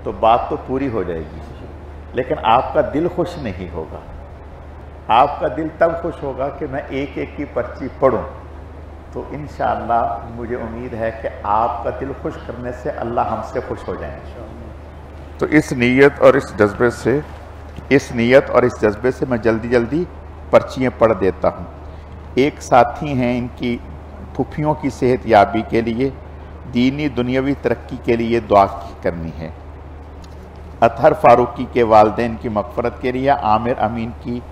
तो बात तो पूरी हो जाएगी, लेकिन आपका दिल खुश नहीं होगा। आपका दिल तब खुश होगा कि मैं एक एक की पर्ची पढ़ूं। तो इंशाअल्लाह मुझे उम्मीद है कि आपका दिल खुश करने से अल्लाह हमसे खुश हो जाएंगे। तो इस नीयत और इस जज्बे से मैं जल्दी जल्दी पर्चियाँ पढ़ देता हूँ। एक साथी हैं, इनकी फुफियों की सेहत याबी के लिए, दीनी दुनियावी तरक्की के लिए दुआ करनी है। अतहर फारूकी के वालदैन की मग़फ़रत के लिए, आमिर अमीन की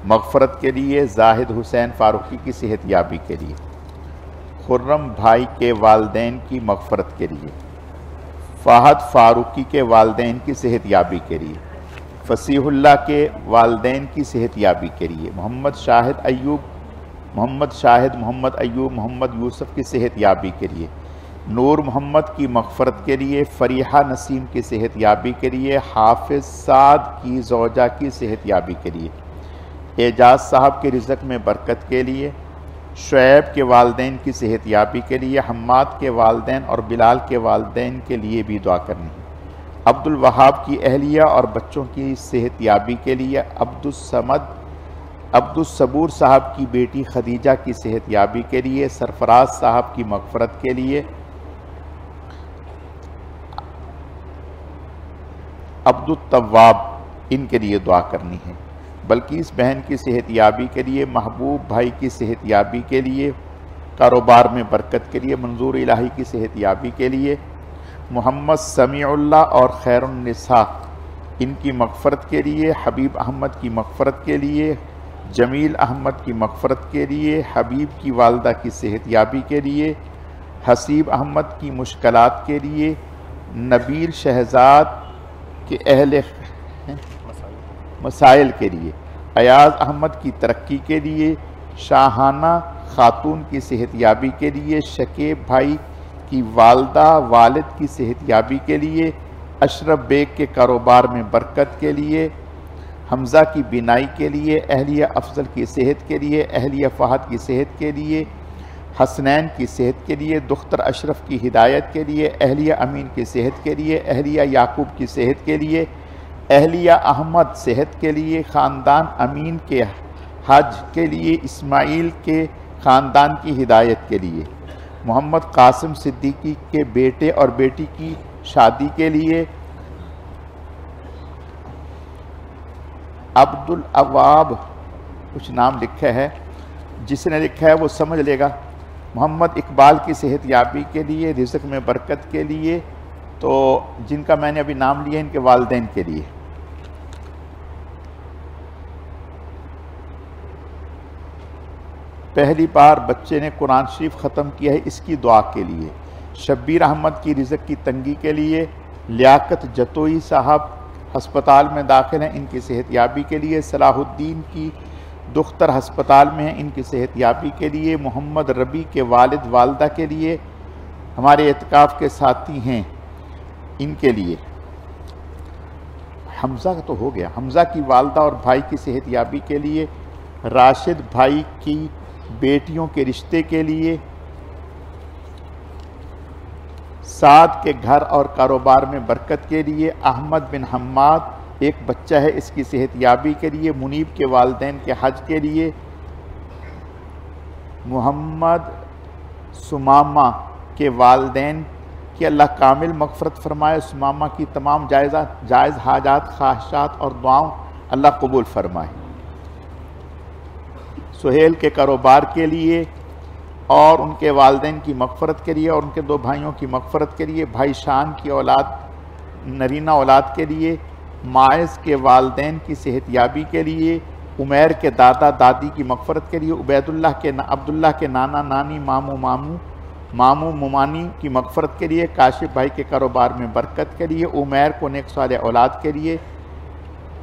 मग़फ़रत के लिए, जाहिद हुसैन फारूकी की सेहत याबी के लिए, खुर्रम भाई के वालदैन की मग़फ़रत के लिए, फ़हद फारूकी के वालदैन की सेहत याबी के लिए, फसीहुल्लाह के वालदैन की सेहत याबी के लिए, मोहम्मद अयूब मोहम्मद यूसुफ की सेहत याबी के लिए, नूर मोहम्मद की मग़फ़रत के लिए, फ़रीहा नसीम की सेहत याबी के लिए, हाफिज़ साद की ज़ौजा की सेहत याबी के लिए, एजाज़ साहब के रिज़्क़ में बरकत के लिए, शुएब के वालदैन की सेहत याबी के लिए, हम्माद के वालदैन और बिलाल के वालदैन के लिए भी दुआ करनी है। अब्दुल वहाब की अहलिया और बच्चों की सेहत याबी के लिए, अब्दुस्सबूर साहब की बेटी खदीजा की सेहत याबी के लिए, सरफराज साहब की मग़फ़रत के लिए, अब्दुल तव्वाब इनके लिए दुआ करनी है। बल्कि इस बहन की सेहत याबी के लिए, महबूब भाई की सेहत याबी के लिए, कारोबार में बरकत के लिए, मंजूर इलाही की सेहत याबी के लिए, मोहम्मद समीउल्लाह और खैरुन्निसा इनकी मग़फ़रत के लिए, हबीब अहमद की मग़फ़रत के लिए, जमील अहमद की मग़फ़रत के लिए, हबीब की वालदा की सेहत याबी के लिए, हसीब अहमद की मुश्किलात के लिए, नबील शहजाद के अहले मसाइल के लिए, अयाज़ अहमद की तरक्की के लिए, शाहाना खातून की सेहत याबी के लिए, शकीब भाई की वालदा वालिद की सेहत याबी के लिए, अशरफ बेग के कारोबार में बरकत के लिए, हमज़ा की बिनाई के लिए, अहलिया अफजल की सेहत के लिए, अहलिया फ़हद की सेहत के लिए, हसनैन की सेहत के लिए, दुख्तर अशरफ की हिदायत के लिए, अहलिया अमीन की सेहत के लिए, अहलिया याकूब की सेहत के लिए, अहलिया अहमद सेहत के लिए, ख़ानदान अमीन के हज के लिए, इस्माइल के ख़ानदान की हिदायत के लिए, मोहम्मद कासिम सिद्दीकी के बेटे और बेटी की शादी के लिए, अब्दुल अवाब कुछ नाम लिखा है, जिसने लिखा है वो समझ लेगा, मोहम्मद इकबाल की सेहत याबी के लिए, रिज़्क़ में बरकत के लिए, तो जिनका मैंने अभी नाम लिया इनके वालदैन के लिए। पहली बार बच्चे ने कुरान शरीफ ख़त्म किया है, इसकी दुआ के लिए, शब्बीर अहमद की रिज़्क़ की तंगी के लिए, लियाकत जतोई साहब हस्पताल में दाखिल हैं, इनकी सेहत याबी के लिए, सलाहुद्दीन की दुख्तर हस्पताल में हैं, इनकी सेहत याबी के लिए, मोहम्मद रबी के वालिद वालदा के लिए, हमारे एतकाफ़ के साथी हैं इनके लिए, हमज़ा का तो हो गया, हमज़ा की वालदा और भाई की सेहत याबी के लिए, राशिद भाई की बेटियों के रिश्ते के लिए, साद के घर और कारोबार में बरकत के लिए, अहमद बिन हम्माद एक बच्चा है इसकी सेहत याबी के लिए, मुनीब के वालदैन के हज के लिए, मोहम्मद सुमामा के वालदैन कि अल्लाह कामिल मग़फ़रत फ़रमाए, सुमामा की तमाम जायज़ हाजात ख्वाहिशात और दुआओं अल्लाह कबूल फ़रमाए, सुहेल के कारोबार के लिए और उनके वालदैन की मग़फ़रत के लिए और उनके दो भाइयों की मग़फ़रत के लिए, भाई शान की औलाद नरीना औलाद के लिए, माइज़ के वालदैन की सेहत याबी के लिए, उमैर के दादा दादी की मग़फ़रत के लिए, अब्दुल्लाह के नाना नानी मामू मुमानी की मग़फ़रत के लिए, काशिफ भाई के कारोबार में बरकत के लिए, उमैर को नेक सालेह औलाद के लिए,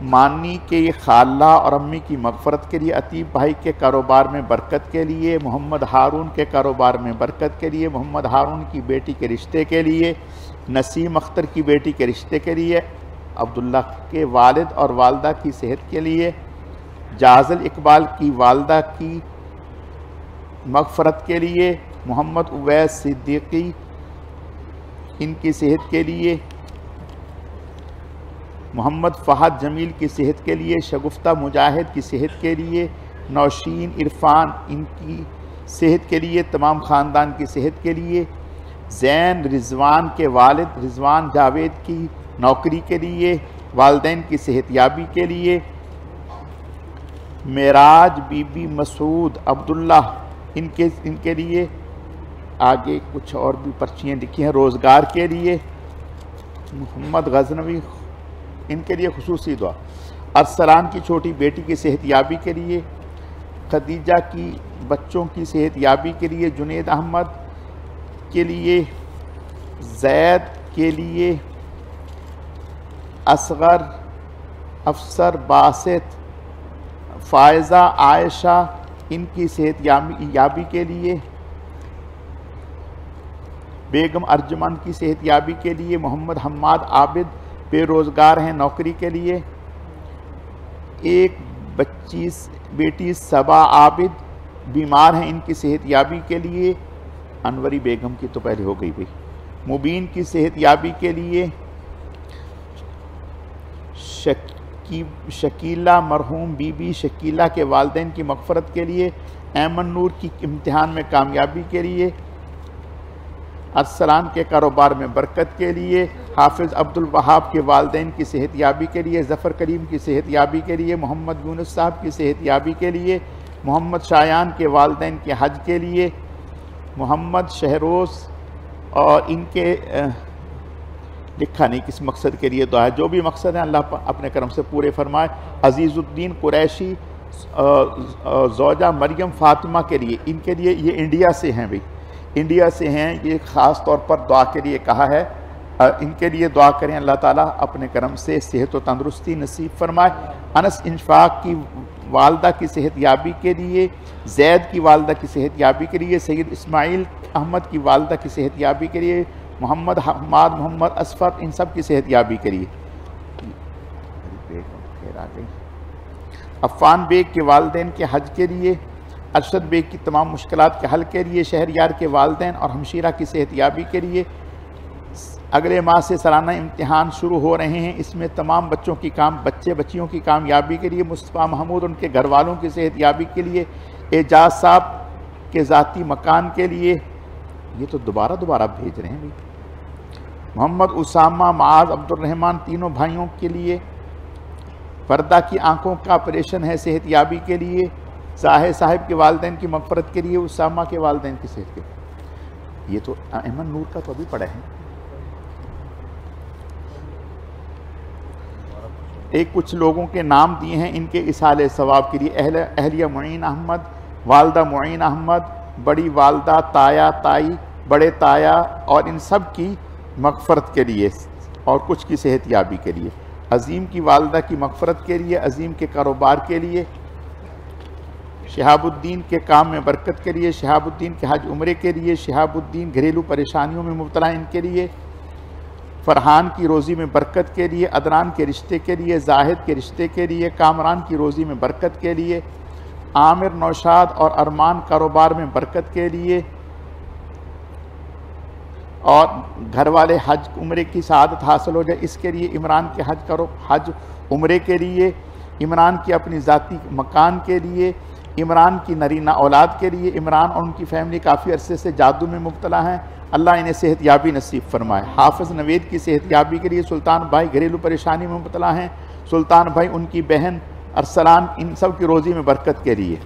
मानी के खाला और अम्मी की मग़फ़रत के लिए, अतीब भाई के कारोबार में बरकत के लिए, मोहम्मद हारून के कारोबार में बरकत के लिए, मोहम्मद हारून की बेटी के रिश्ते के लिए, नसीम अख्तर की बेटी के रिश्ते के लिए, अब्दुल्ला के वालिद और वालदा की सेहत के लिए, जाज़ल इकबाल की वालदा की मग़फ़रत के लिए, मोहम्मद उवैस सिद्दीकी इनकी सेहत के लिए, मोहम्मद फ़हद जमील की सेहत के लिए, शगुफ्ता मुजाहिद की सेहत के लिए, नौशीन इरफान इनकी सेहत के लिए, तमाम ख़ानदान की सेहत के लिए, ज़ैन रिजवान के वालिद रिजवान जावेद की नौकरी के लिए, वालदैन की सेहत याबी के लिए, मेराज बीबी मसूद अब्दुल्ला इनके लिए, आगे कुछ और भी पर्चियाँ लिखी हैं रोज़गार के लिए, मोहम्मद गजनवी इनके लिए खुसूसी दुआ, अरसलान की छोटी बेटी की सेहत याबी के लिए, खदीजा की बच्चों की सेहत याबी के लिए, जुनेद अहमद के लिए, जैद के लिए, असगर अफसर बासित फ़ायज़ा आयशा इनकी सेहत याबी के लिए, बेगम अर्जुमन की सेहत याबी के लिए, मोहम्मद हम्माद आबिद बेरोज़गार हैं नौकरी के लिए, एक बेटी सबा आबिद बीमार हैं इनकी सेहत याबी के लिए, अनवरी बेगम की तो पहले हो गई भाई, मुबीन की सेहत याबी के लिए, शकीला मरहूम बीबी शकीला के वालदैन की मग़फ़रत के लिए, ऐमन नूर की इम्तिहान में कामयाबी के लिए, अरसलान के कारोबार में बरकत के लिए, हाफिज़ अब्दुल वहाब के वालदैन की सेहत याबी के लिए, ज़फ़र करीम की सेहत याबी के लिए, मोहम्मद यूनुस साहब की सेहत याबी के लिए, मोहम्मद शायान के वालदैन के हज के लिए, मोहम्मद शहरोज़ और इनके लिखा नहीं किस मकसद के लिए दुआ है, जो भी मकसद है अल्लाह अपने करम से पूरे फरमाए। अजीज़ुद्दीन कुरैशी ज़ौजा मरियम फ़ातिमा के लिए, इनके लिए ये इंडिया से हैं भाई, इंडिया से हैं, ये ख़ास तौर पर दुआ के लिए कहा है, इनके लिए दुआ करें अल्लाह ताला अपने करम से सेहत व तंदरुस्ती नसीब फरमाए। अनस इंशफाक की वालदा की सेहत याबी के लिए, जैद की वालदा की सेहत याबी के लिए, सैयद इस्माइल अहमद की वालदा की सेहत याबी के लिए, मोहम्मद हमाद मोहम्मद असफर इन सब की सेहत याबी के लिए, अफ़ान बेग के वालदैन के हज के लिए, अरशद बेग की तमाम मुश्किलात के हल के लिए, शहरयार के वालदैन और हमशीरा की सेहत याबी के लिए। अगले माह से सालाना इम्तिहान शुरू हो रहे हैं, इसमें तमाम बच्चियों की कामयाबी के लिए, मुस्तफ़ा महमूद उनके घर वालों की सेहत याबी के लिए, एजाज साहब के ज़ाती मकान के लिए, ये तो दोबारा भेज रहे हैं भाई, मोहम्मद उसामा माज अब्दुर्रहमान तीनों भाइयों के लिए, पर्दा की आंखों का ऑपरेशन है सेहत याबी के लिए, जाहिर साहिब के वालदैन की मग़फ़रत के लिए, उसामा के वालदैन की सेहत के लिए। ये तो अहमद नूर का तो अभी पढ़ा है। एक कुछ लोगों के नाम दिए हैं इनके इसाले सवाब के लिए, अहलिया मुईन अहमद, वालदा मुईन अहमद, बड़ी वालदा ताया ताई बड़े ताया और इन सब की मग़फ़रत के लिए और कुछ की सेहत याबी के लिए, अज़ीम की वालदा की मग़फ़रत के लिए, अज़ीम के कारोबार के लिए, शहाबुद्दीन के काम में बरकत के लिए, शहाबुद्दीन के हज उम्रे के लिए, शहाबुद्दीन घरेलू परेशानियों में मुब्तला इनके लिए, फ़रहान की रोज़ी में बरकत के लिए, अदनान के रिश्ते के लिए, जाहिद के रिश्ते के लिए, कामरान की रोज़ी में बरकत के लिए, आमिर नौशाद और अरमान कारोबार में बरकत के लिए, और घर वाले हज उम्रे की सआदत हासिल हो जाए इसके लिए, इमरान के हज उम्रे के लिए, इमरान की अपनी ज़ाती मकान के लिए, इमरान की नरीना औलाद के लिए। इमरान और उनकी फैमिली काफ़ी अरसे से जादू में मुब्तला हैं, अल्लाह इन्हें सेहत याबी नसीब फरमाए। हाफिज़ नवेद की सेहत याबी के लिए, सुल्तान भाई घरेलू परेशानी में मुब्तला हैं, सुल्तान भाई उनकी बहन अरसलान इन सब की रोज़ी में बरकत के लिए।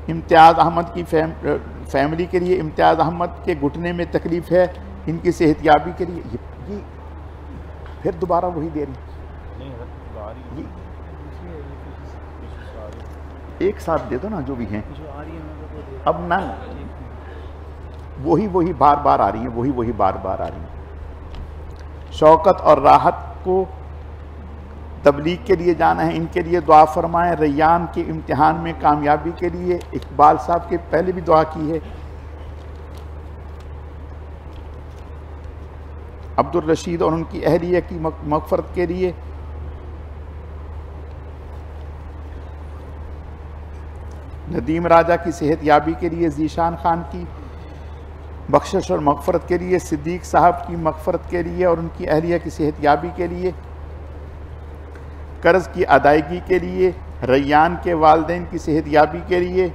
इम्तियाज़ अहमद की फैमिली के लिए, इम्तियाज़ अहमद के घुटने में तकलीफ़ है, इनकी सेहत याबी के लिए। ये फिर दोबारा वही दे रही, एक साथ दे दो ना जो भी हैं, अब ना वही बार बार आ रही हैं, वही बार बार आ रही हैं। शौकत और राहत को तबलीग के लिए जाना है, इनके लिए दुआ फरमाएं। रैयान के इम्तिहान में कामयाबी के लिए, इकबाल साहब के पहले भी दुआ की है। अब्दुल रशीद और उनकी अहलिया की मग़फ़रत के लिए, नदीम राजा की सेहत याबी के लिए, ज़ीशान खान की बख्शिश और मग़फ़रत के लिए, सिद्दीक़ साहब की मग़फ़रत के लिए और उनकी अहलिया की सेहत याबी के लिए, कर्ज की अदायगी के लिए, रैयान के वालिदैन की सेहतयाबी के लिए,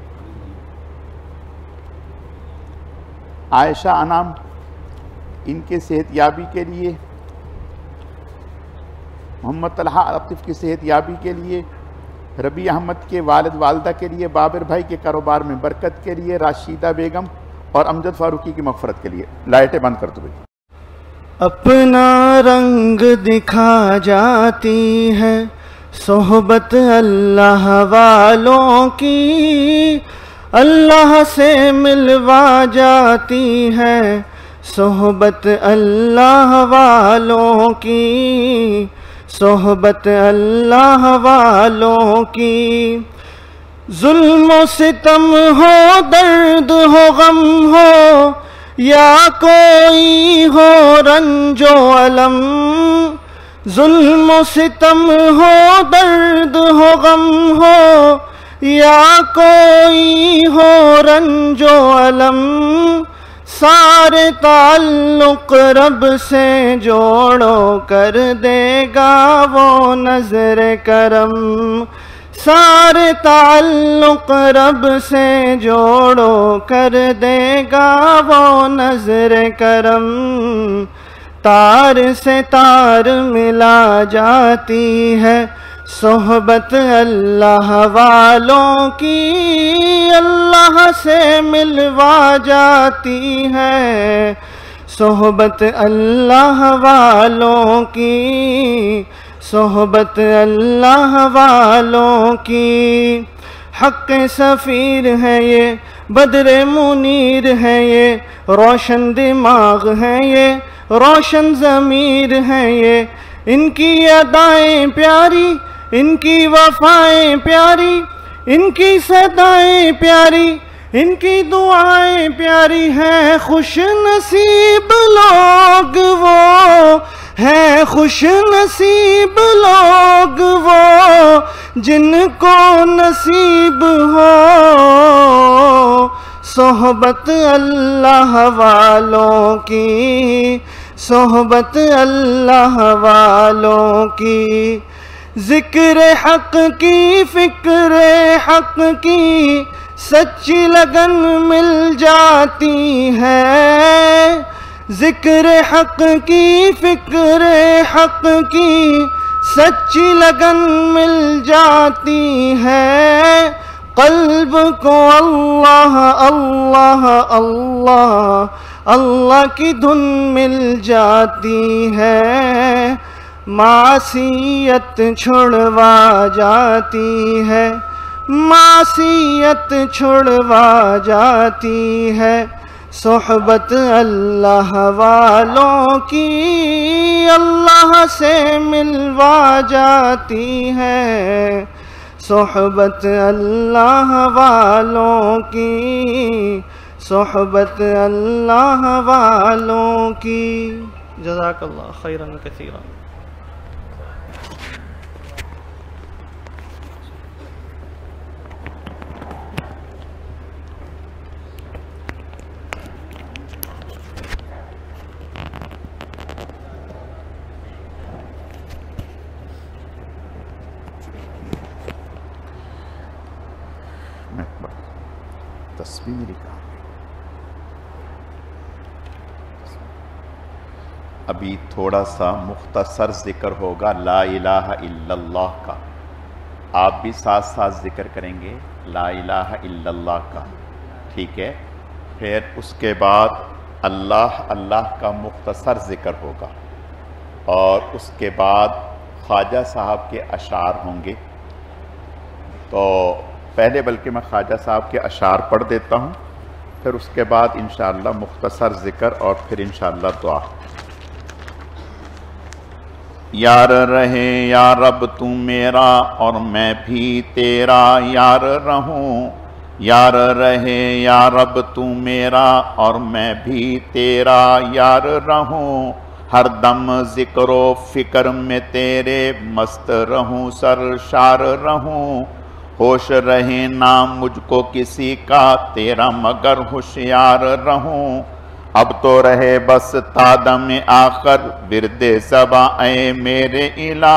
आयशा अनाम इनके सेहतयाबी के लिए, मोहम्मद तलहा आतिफ की सेहतयाबी के लिए, रबी अहमद के वालिद वालदा के लिए, बाबर भाई के कारोबार में बरकत के लिए, राशिदा बेगम और अमजद फारूकी की मगफरत के लिए। लाइटें बंद कर दो भाई। अपना रंग दिखा जाती है सोहबत अल्लाह वालों की, अल्लाह से मिलवा जाती है सोहबत अल्लाह वालों की, सोहबत अल्लाह वालों की। जुल्म सितम हो, दर्द हो, गम हो, या कोई हो रंजो अलम, जुल्म सितम हो, दर्द हो, गम हो, या कोई हो रंजो अलम, सारे ताल्लुक रब से जोड़ो कर देगा वो नजर करम, सारे ताल्लुक रब से जोड़ो कर देगा वो नजर करम। तार से तार मिला जाती है सोहबत अल्लाह वालों की, अल्लाह से मिलवा जाती है सोहबत अल्लाह वालों की, सोहबत अल्लाह वालों की। हक़ सफ़ीर है ये, बदरे मुनीर है ये, रोशन दिमाग है ये, रोशन ज़मीर है ये, इनकी अदाएं प्यारी, इनकी वफ़ाएं प्यारी, इनकी सदाएं प्यारी, इनकी दुआएं प्यारी हैं। खुश नसीब लोग वो हैं, खुश नसीब लोग वो जिनको नसीब हो सोहबत अल्लाह वालों की, सोहबत अल्लाह वालों की। जिक्र हक़ की, फिक्र हक़ की सच्ची लगन मिल जाती है, जिक्र हक़ की, फिक्र हक़ की सच्ची लगन मिल जाती है। क़ल्ब को अल्लाह अल्लाह अल्लाह अल्लाह की धुन मिल जाती है, मासियत छुड़वा जाती है, मासियत छुड़वा जाती है। सोहबत अल्लाह वालों की अल्लाह से मिलवा जाती है, सोहबत अल्लाह वालों की, सोहबत अल्लाह वालों की। जज़ाकल्लाह खैरन कसीरा। तस्वीर का अभी थोड़ा सा मुख्तसर जिक्र होगा ला इलाहा इल्लल्लाह का। आप भी साथ साथ जिक्र करेंगे ला इलाहा इल्लल्लाह का, ठीक है। फिर उसके बाद अल्लाह अल्लाह का मुख्तसर जिक्र होगा और उसके बाद ख्वाजा साहब के अशार होंगे। तो पहले बल्कि मैं ख्वाजा साहब के अशार पढ़ देता हूँ, फिर उसके बाद इंशाअल्लाह मुख्तसर जिक्र और फिर इंशाअल्लाह दुआ। यार रहे या रब तू मेरा और मैं भी तेरा यार रहूं, यार रहे या रब तू मेरा और मैं भी तेरा यार रहूं, हर दम जिक्रो फिक्र में तेरे मस्त रहूं सरशार रहूं, होश रहे ना मुझको किसी का तेरा मगर होशियार रहूं, अब तो रहे बस तादम आखर बिरदे सबा ऐ मेरे इला,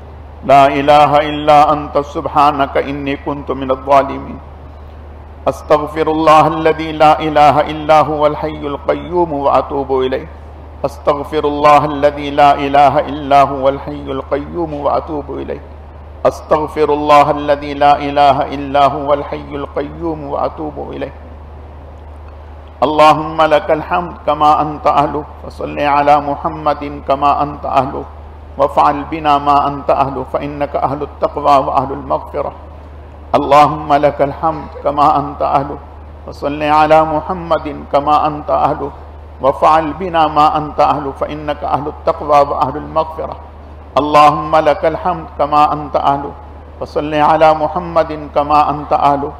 ला इलाहा इल्ला अंत सुब्हानक इन्नी कुन्तु मिनज़ ज़ालिमीन। अस्तग़फिरुल्लाहल्लज़ी ला इलाहा इल्ला हुवल हय्युल क़य्यूम व अतूबु इलैह। अस्तग़फिरुल्लाहल्लज़ी ला इलाहा इल्ला हुवल हय्युल क़य्यूम व अतूबु इलैह। अस्तग़फिरुल्लाहल्लज़ी ला इलाहा इल्ला हुवल हय्युल क़य्यूम व अतूबु इलैह। अल्लाहुम्मा लकल हम्द कमा अंत अहलु वसल्लि अला मुहम्मदिन कमा अंत अहलु वफ़अल बिना मा अंत अहलु फ़इन्नका अहलुत तक़वा व अहलुल मग़फ़िरह। अल्लाहुम्मा लकल हम्द कमा अंत अहलु वसल्लि अला मुहम्मदिन कमा अंत अहलु वफ़अल बिना मा अंत अहलु फ़इन्नका अहलुत तक़वा व अहलुल मग़फ़िरह। अल्लाहुम्मा लकल हम्द कमा अंत अहलु वसल्लि अला मुहम्मदिन कमा अंत अहलु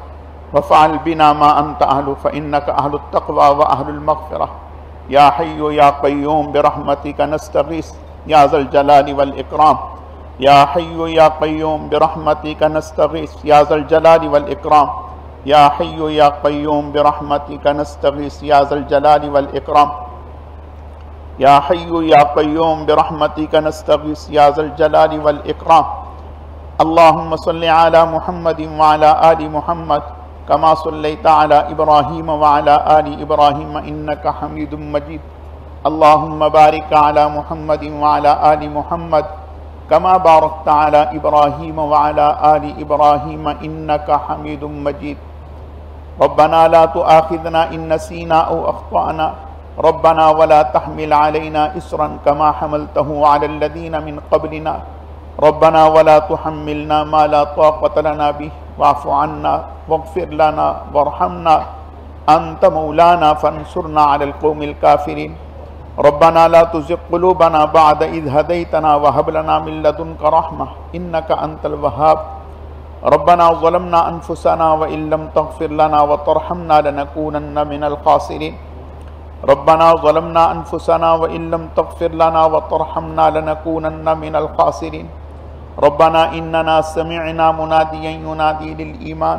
वफ़अल बिना मा अंत अहलु फ़इन्नका अहलुत तक़वा व अहलुल मग़फ़िरह। या हय्यु या क़य्यूम बिरहमतिका नस्तगीस या ज़ल जलाली वल इकराम। या हय्यु या क़य्यूम बिरहमतिका नस्तगीस या ज़ल जलाली वल इकराम। या हय्यु या क़य्यूम बिरहमतिका नस्तगीस या ज़ल जलाली वल इकराम। या हय्यु या क़य्यूम बिरहमतिका नस्तगीस या ज़ल जलाली वल इकराम। अल्लाहुम्मा सल्लि अला मुहम्मदिन व अला आलि मुहम्मद कमा सल्लैता अला इब्राहीम व अला आलि इब्राहीम इन्नका हमीदुम मजीद। अल्लाहुम्मा बारिक अला मुहम्मदिन व अला आलि मुहम्मद कमा बारकता अला इब्राहीम व अला आलि इब्राहीम इन्नका हमीदुम मजीद। रब्बना ला तुआखिज़ना इन नसीना औ अख़्ताअना रब्बना वला तहमिल अलैना इस्रन कमा हमलतहु अलल लज़ीना मिन क़ब्लिना रब्बना वला तुहम्मिलना मा ला ताक़त लना बिहि वाफ़ु अन्ना वग़फ़िर लना वरहमना अंत मौलाना फ़ंसुरना अलल क़ौमिल काफ़िरीन। रब्बना ला तुज़िग़ क़ुलूबना बअद इज़ हदैतना व हब लना मिन लदुनका रहमह इन्नका अंतल वहाब। रब्बना ज़लमना अनफुसना व इल्लम तग़फ़िर लना व तरहमना लनकूनन्न मिनल ख़ासिरीन। रब्बना ज़लमना अनफुसना व इल्लम तग़फ़िर लना व तरहमना लनकूनन्न मिनल ख़ासिरीन। रब्बना इन्नना समिअना मुनादियन युनादी लिल ईमान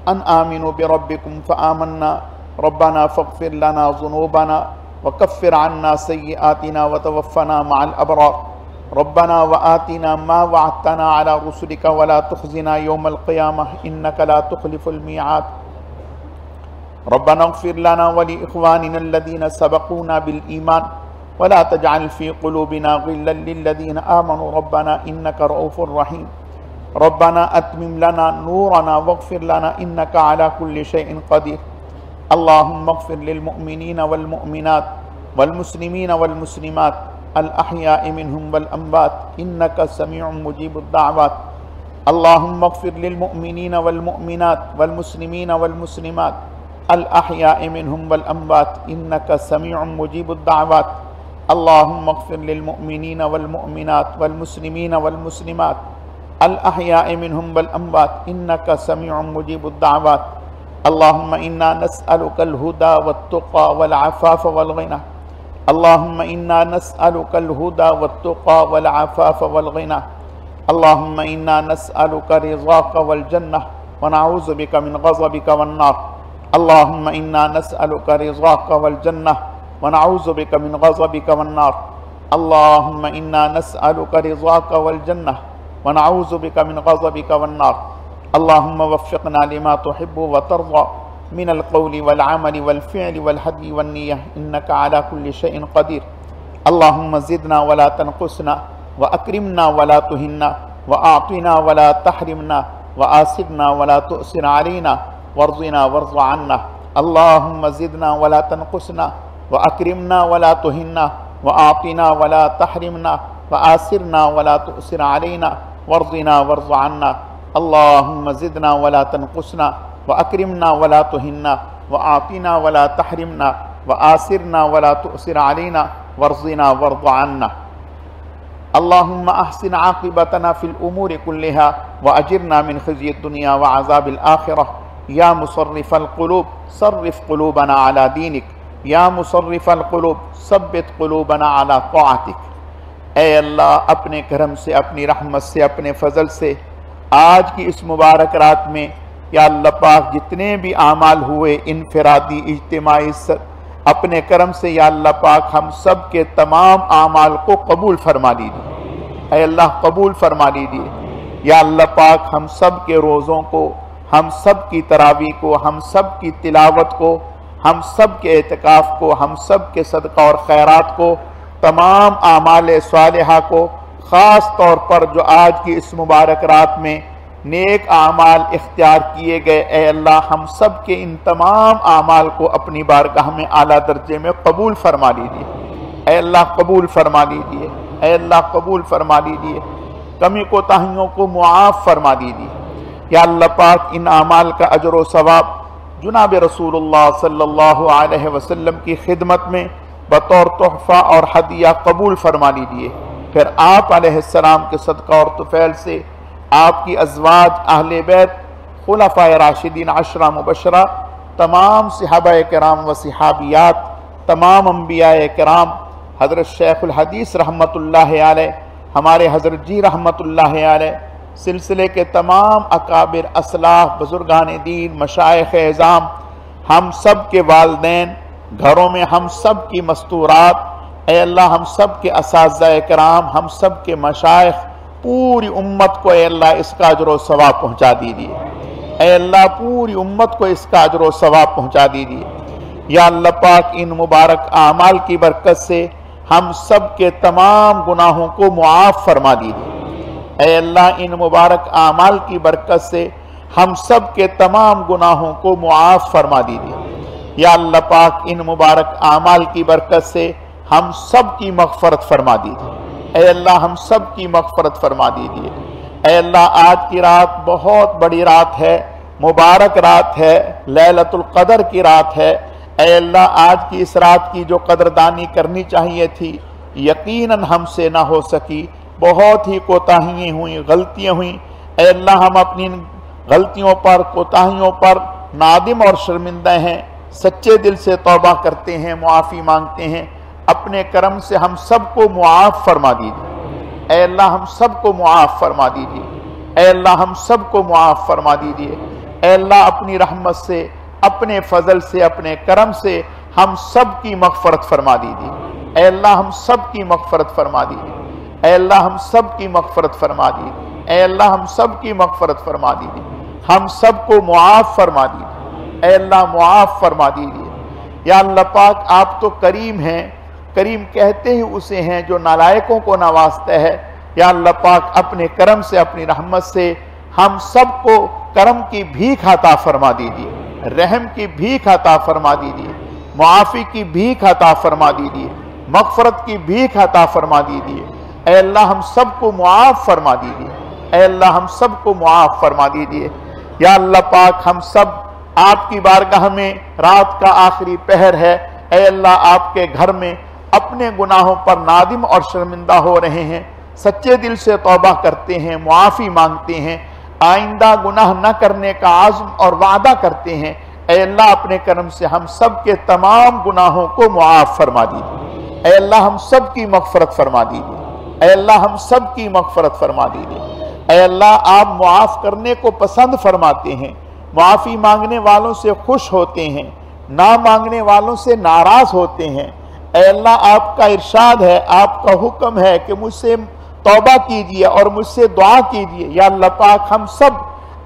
अन आमिनु बिरब्बिकुम फ़आमन्ना रब्बना फ़ग़फ़िर लना ज़ुनूबना व कफ़्फ़िर अन्ना सय्यिआतिना व तवफ़्फ़ना मअल अबरार। रब्बना व आतिना मा वअदतना अला रुसुलिका व ला तुख़ज़िना यौमल क़ियामह इन्नका ला तुख़लिफ़ुल मिआद। रब्बना इग़फ़िर लना व लिइख़वानिना अल्लज़ीना सबक़ूना बिल ईमान व ला तजअल फ़ी क़ुलूबिना ग़िल्लन लिल्लज़ीना आमनू रब्बना इन्नका रऊफ़ुर रहीम। रब्बना अत्मिम लना नूरना वग़फ़िर लना इन्नका अला कुल्लि शैइन क़दीर। अल्लाहुम्मा इग़फ़िर लिल मुअमिनीना वल मुअमिनात वल मुस्लिमीना वल मुस्लिमात अल अहयाइ मिनहुम वल अम्वात इन्नका समीउम मुजीबुद दाअवात। अल्लाहुम्मा इग़फ़िर लिल मुअमिनीना वल मुअमिनात वल मुस्लिमीना वल मुस्लिमात अल अहयाइ मिनहुम वल अम्वात इन्नका समीउम मुजीबुद दाअवात। अल्लाहुम्मा इग़फ़िर लिल मुअमिनीना वल मुअमिनात वल मुस्लिमीना वल मुस्लिमात अल अहयाइ मिनहुम वल अम्वात इन्नका समीउम मुजीबुद दाअवात। अल्लाहुम्मा इन्ना नस्अलुकल हुदा वत्तुक़ा वल अफ़ाफ़ वल ग़िना। अल्लाहुम्मा इन्ना नस्अलुकल हुदा वत्तुक़ा वल अफ़ाफ़ वल ग़िना। अल्लाहुम्मा इन्ना नस्अलुका रिज़ाक़ा वल जन्नह व नऊज़ु बिका मिन ग़ज़बिका वन नार। अल्लाहुम्मा इन्ना नस्अलुका रिज़ाक़ा वल जन्नह व नऊज़ु बिका मिन ग़ज़बिका वन नार। अल्लाहुम्मा इन्ना नस्अलुका रिज़ाक़ा वल जन्नह व नऊज़ु बिका मिन ग़ज़बिका वन नार। अल्लाहुम्मा वफ़्फ़िक़ना लिमा तुहिब्बु व तर्ज़ा मिनल क़ौलि वल अमलि वल फ़िअलि वल हदि वन निय्यह इन्नका अला कुल्लि शैइन क़दीर। अल्लाहुम्मा ज़िदना वला तनक़ुसना व अक्रिमना वला तुहिन्ना व आतिना वला तहरिमना व आसिरना वला तुअसिर अलैना वर्ज़िना वर्ज़ अन्ना। अल्लाहुम्मा ज़िदना वला तनक़ुसना व अक्रिमना वला तुहिन्ना व आतिना वला तहरिमना व आसिरना वला तुअसिर अलैना वर्ज़िना वर्ज़ अन्ना। अल्लाहुम्मा ज़िदना वला तनक़ुसना व अक्रिमना वला तुहिन्ना व आतिना वला तहरिमना व आसिरना वला तुअसिर अलैना वर्ज़िना वर्ज़ अन्ना। अल्लाहुम्मा अहसिन आक़िबतना फ़िल उमूरि कुल्लिहा व अजिरना मिन ख़िज़्यिद दुनिया व अज़ाबिल आख़िरह। या मुसर्रिफ़ल क़ुलूब सर्रिफ़ क़ुलूबना अला दीनिक। या मुसर्रिफ़ल क़ुलूब सब्बित क़ुलूबना अला ताअतिक। ऐ अल्लाह, अपने करम से, अपनी रहमत से, अपने फ़ज़ल से आज की इस मुबारक रात में या अल्लाह पाक जितने भी आमाल हुए इनफरादी इज्तिमाई अपने करम से या अल्लाह पाक हम सब के तमाम आमाल को कबूल फरमा लीजिए। ऐ अल्लाह कबूल फरमा लीजिए। या अल्लाह पाक हम सब के रोज़ों को, हम सब की तरावी को, हम सब की तिलावत को, हम सब के एतकाफ़ को, हम सब के सदका और खैरात को, तमाम आमाल सालिहा को, ख़ास तौर पर जो आज की इस मुबारक रात में नेक आमाल इख्तियार किए गए, ऐ अल्लाह हम सब के इन तमाम आमाल को अपनी बारगाह में आला दर्जे में कबूल फरमा लीजिए। ऐ अल्लाह कबूल फरमा लीजिए, ऐ अल्लाह कबूल फरमा लीजिए। कमी कोताहियों को मुआफ़ फरमा दीजिए। या अल्लाह पाक इन आमाल का अजर व सवाब जुनाब रसूलुल्लाह सल्लल्लाहु अलैहि वसल्लम की खिदमत में बतौर तोहफ़ा और हदिया कबूल फरमा लीजिए। फिर आप अलैहिस्सलाम के सदका और तुफ़ैल से आपकी अज़वाज, अहले बैत, खुलफ़ाए राशिदीन अशरा मुबशरा, तमाम सहाबाए किराम व सहाबियात, तमाम अंबियाए किराम, हज़रत शेखुल हदीस रहमतुल्लाहि अलैह, हमारे हज़रत जी रहमतुल्लाहि अलैह, सिलसिले के तमाम अकाबिर, असलाफ, बुजुर्गान दीन, मशाइख़ एज़ाम, हम सब के वालिदैन, घरों में हम सब की मस्तूरात, ऐ अल्लाह हम सब के असातिज़ा किराम, हम सब के मशाइख़, पूरी उम्मत को ऐ अल्लाह इसका अजर व सवाब पहुँचा दीजिए। ऐ अल्लाह पूरी उम्मत को इसका अजर व सवाब पहुँचा दीजिए। या अल्लाह पाक इन मुबारक आमाल की बरकत से हम सब के तमाम गुनाहों को मुआफ़ फरमा दीजिए। ऐ अल्लाह इन मुबारक आमाल की बरकत से हम सब के तमाम गुनाहों को मुआफ़ फरमा दीजिए। या अल्लाह पाक इन मुबारक आमाल की बरकत से हम सब की मग़फ़रत फरमा दीजिए। ऐ अल्लाह हम सब की मग़फ़रत फरमा दीजिए। ऐ अल्लाह आज की रात बहुत बड़ी रात है, मुबारक रात है, लैलतुल क़द्र की रात है। ऐ अल्लाह आज की इस रात की जो कदरदानी करनी चाहिए थी, यकीनन हमसे ना हो सकी, बहुत ही कोताहियाँ हुई, गलतियाँ हुई। ऐ अल्लाह हम अपनी गलतियों पर, कोताहियों पर नादिम और शर्मिंदा हैं, सच्चे दिल से तौबा करते हैं, मुआफ़ी मांगते हैं। अपने करम से हम सबको मुआफ़ फरमा दीजिए। ऐ अल्लाह हम सबको मुआफ़ फरमा दीजिए। ऐ अल्लाह हम सबको मुआफ़ फरमा दीजिए। ऐ अल्लाह अपनी रहमत से, अपने फजल से, अपने करम से हम सब की मग़फ़रत फरमा दीजिए। ऐ अल्लाह हम सब की मग़फ़रत फरमा दीजिए। ऐ अल्लाह हम सब की मग़फ़रत फरमा दीजिए। ऐ अल्लाह हम सब की मग़फ़रत फरमा दीजिए। हम सबको मुआफ़ फरमा दीजिए। ऐ अल्लाह मुआफ़ फरमा दीजिए। या अल्लाह पाक आप तो करीम हैं, करीम कहते ही उसे हैं जो नालायकों को नवाजता है। या अल्लाह पाक अपने करम से, अपनी रहमत से हम सबको करम की भीख अता फरमा दीजिए, रहम की भीख अता फरमा दीजिए, मुआफ़ी की भीख अता फरमा दीजिए, मग़फ़रत की भीख अता फरमा दीजिए। ऐ अल्लाह हम सबको मुआफ़ फरमा दीजिए। ऐ अल्लाह हम सबको मुआफ़ फरमा दीजिए। या अल्लाह पाक हम सब आपकी बारगाह में, रात का आखिरी पहर है, ऐ अल्लाह आपके घर में अपने गुनाहों पर नादिम और शर्मिंदा हो रहे हैं, सच्चे दिल से तौबा करते हैं, मुआफ़ी मांगते हैं, आइंदा गुनाह न करने का आज़्म और वादा करते हैं। ऐ अल्लाह अपने करम से हम सब के तमाम गुनाहों को मुआफ़ फरमा दीजिए। ऐ अल्लाह हम सब की मग़फ़रत फरमा दीजिए। ऐ अल्लाह हम सब की मग़फ़रत फरमा दीजिए। ऐ अल्लाह आप मुआफ़ करने को पसंद फरमाते हैं, मुआफ़ी मांगने वालों से खुश होते हैं, ना मांगने वालों से नाराज़ होते हैं। ऐ अल्लाह आपका इरशाद है, आपका हुक्म है कि मुझसे तौबा कीजिए और मुझसे दुआ कीजिए। या अल्लाह पाक हम सब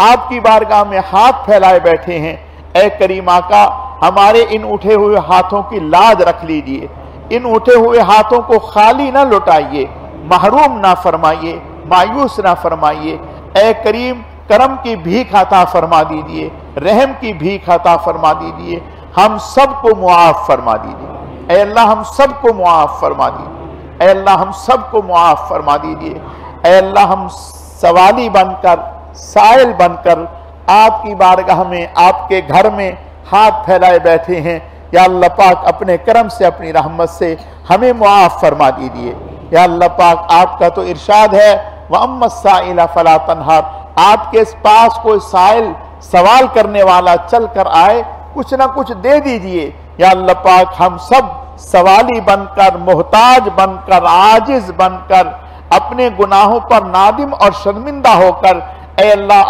आपकी बारगाह में हाथ फैलाए बैठे हैं। ऐ करीम आका हमारे इन उठे हुए हाथों की लाज रख लीजिए, इन उठे हुए हाथों को खाली ना लौटाइए, महरूम ना फरमाइए, मायूस ना फरमाइए। ऐ करीम करम की भीख अता फरमा दीजिए, रहम की भीख अता फरमा दीजिए, हम सबको मुआफ़ फरमा दीजिए। ऐ अल्लाह हम सबको मुआफ़ फरमा दीजिए। ऐ अल्लाह हम सबको मुआफ़ फरमा दीजिए। ऐ अल्लाह हम सवाली बनकर, साइल बनकर आपकी बारगाह में, आपके घर में हाथ फैलाए बैठे हैं। या अल्लाह पाक अपने करम से, अपनी रहमत से हमें मुआफ़ फरमा दीजिए। या अल्लाह पाक आपका तो इरशाद है, व अम्मा साइला फला तनहर, आपके पास कोई साइल, सवाल करने वाला चल कर आए, कुछ ना कुछ दे दीजिए। या अल्लाह पाक हम सब सवाली बनकर, मोहताज बनकर, आजिज बनकर, अपने गुनाहों पर नादिम और शर्मिंदा होकर, ऐ अल्लाह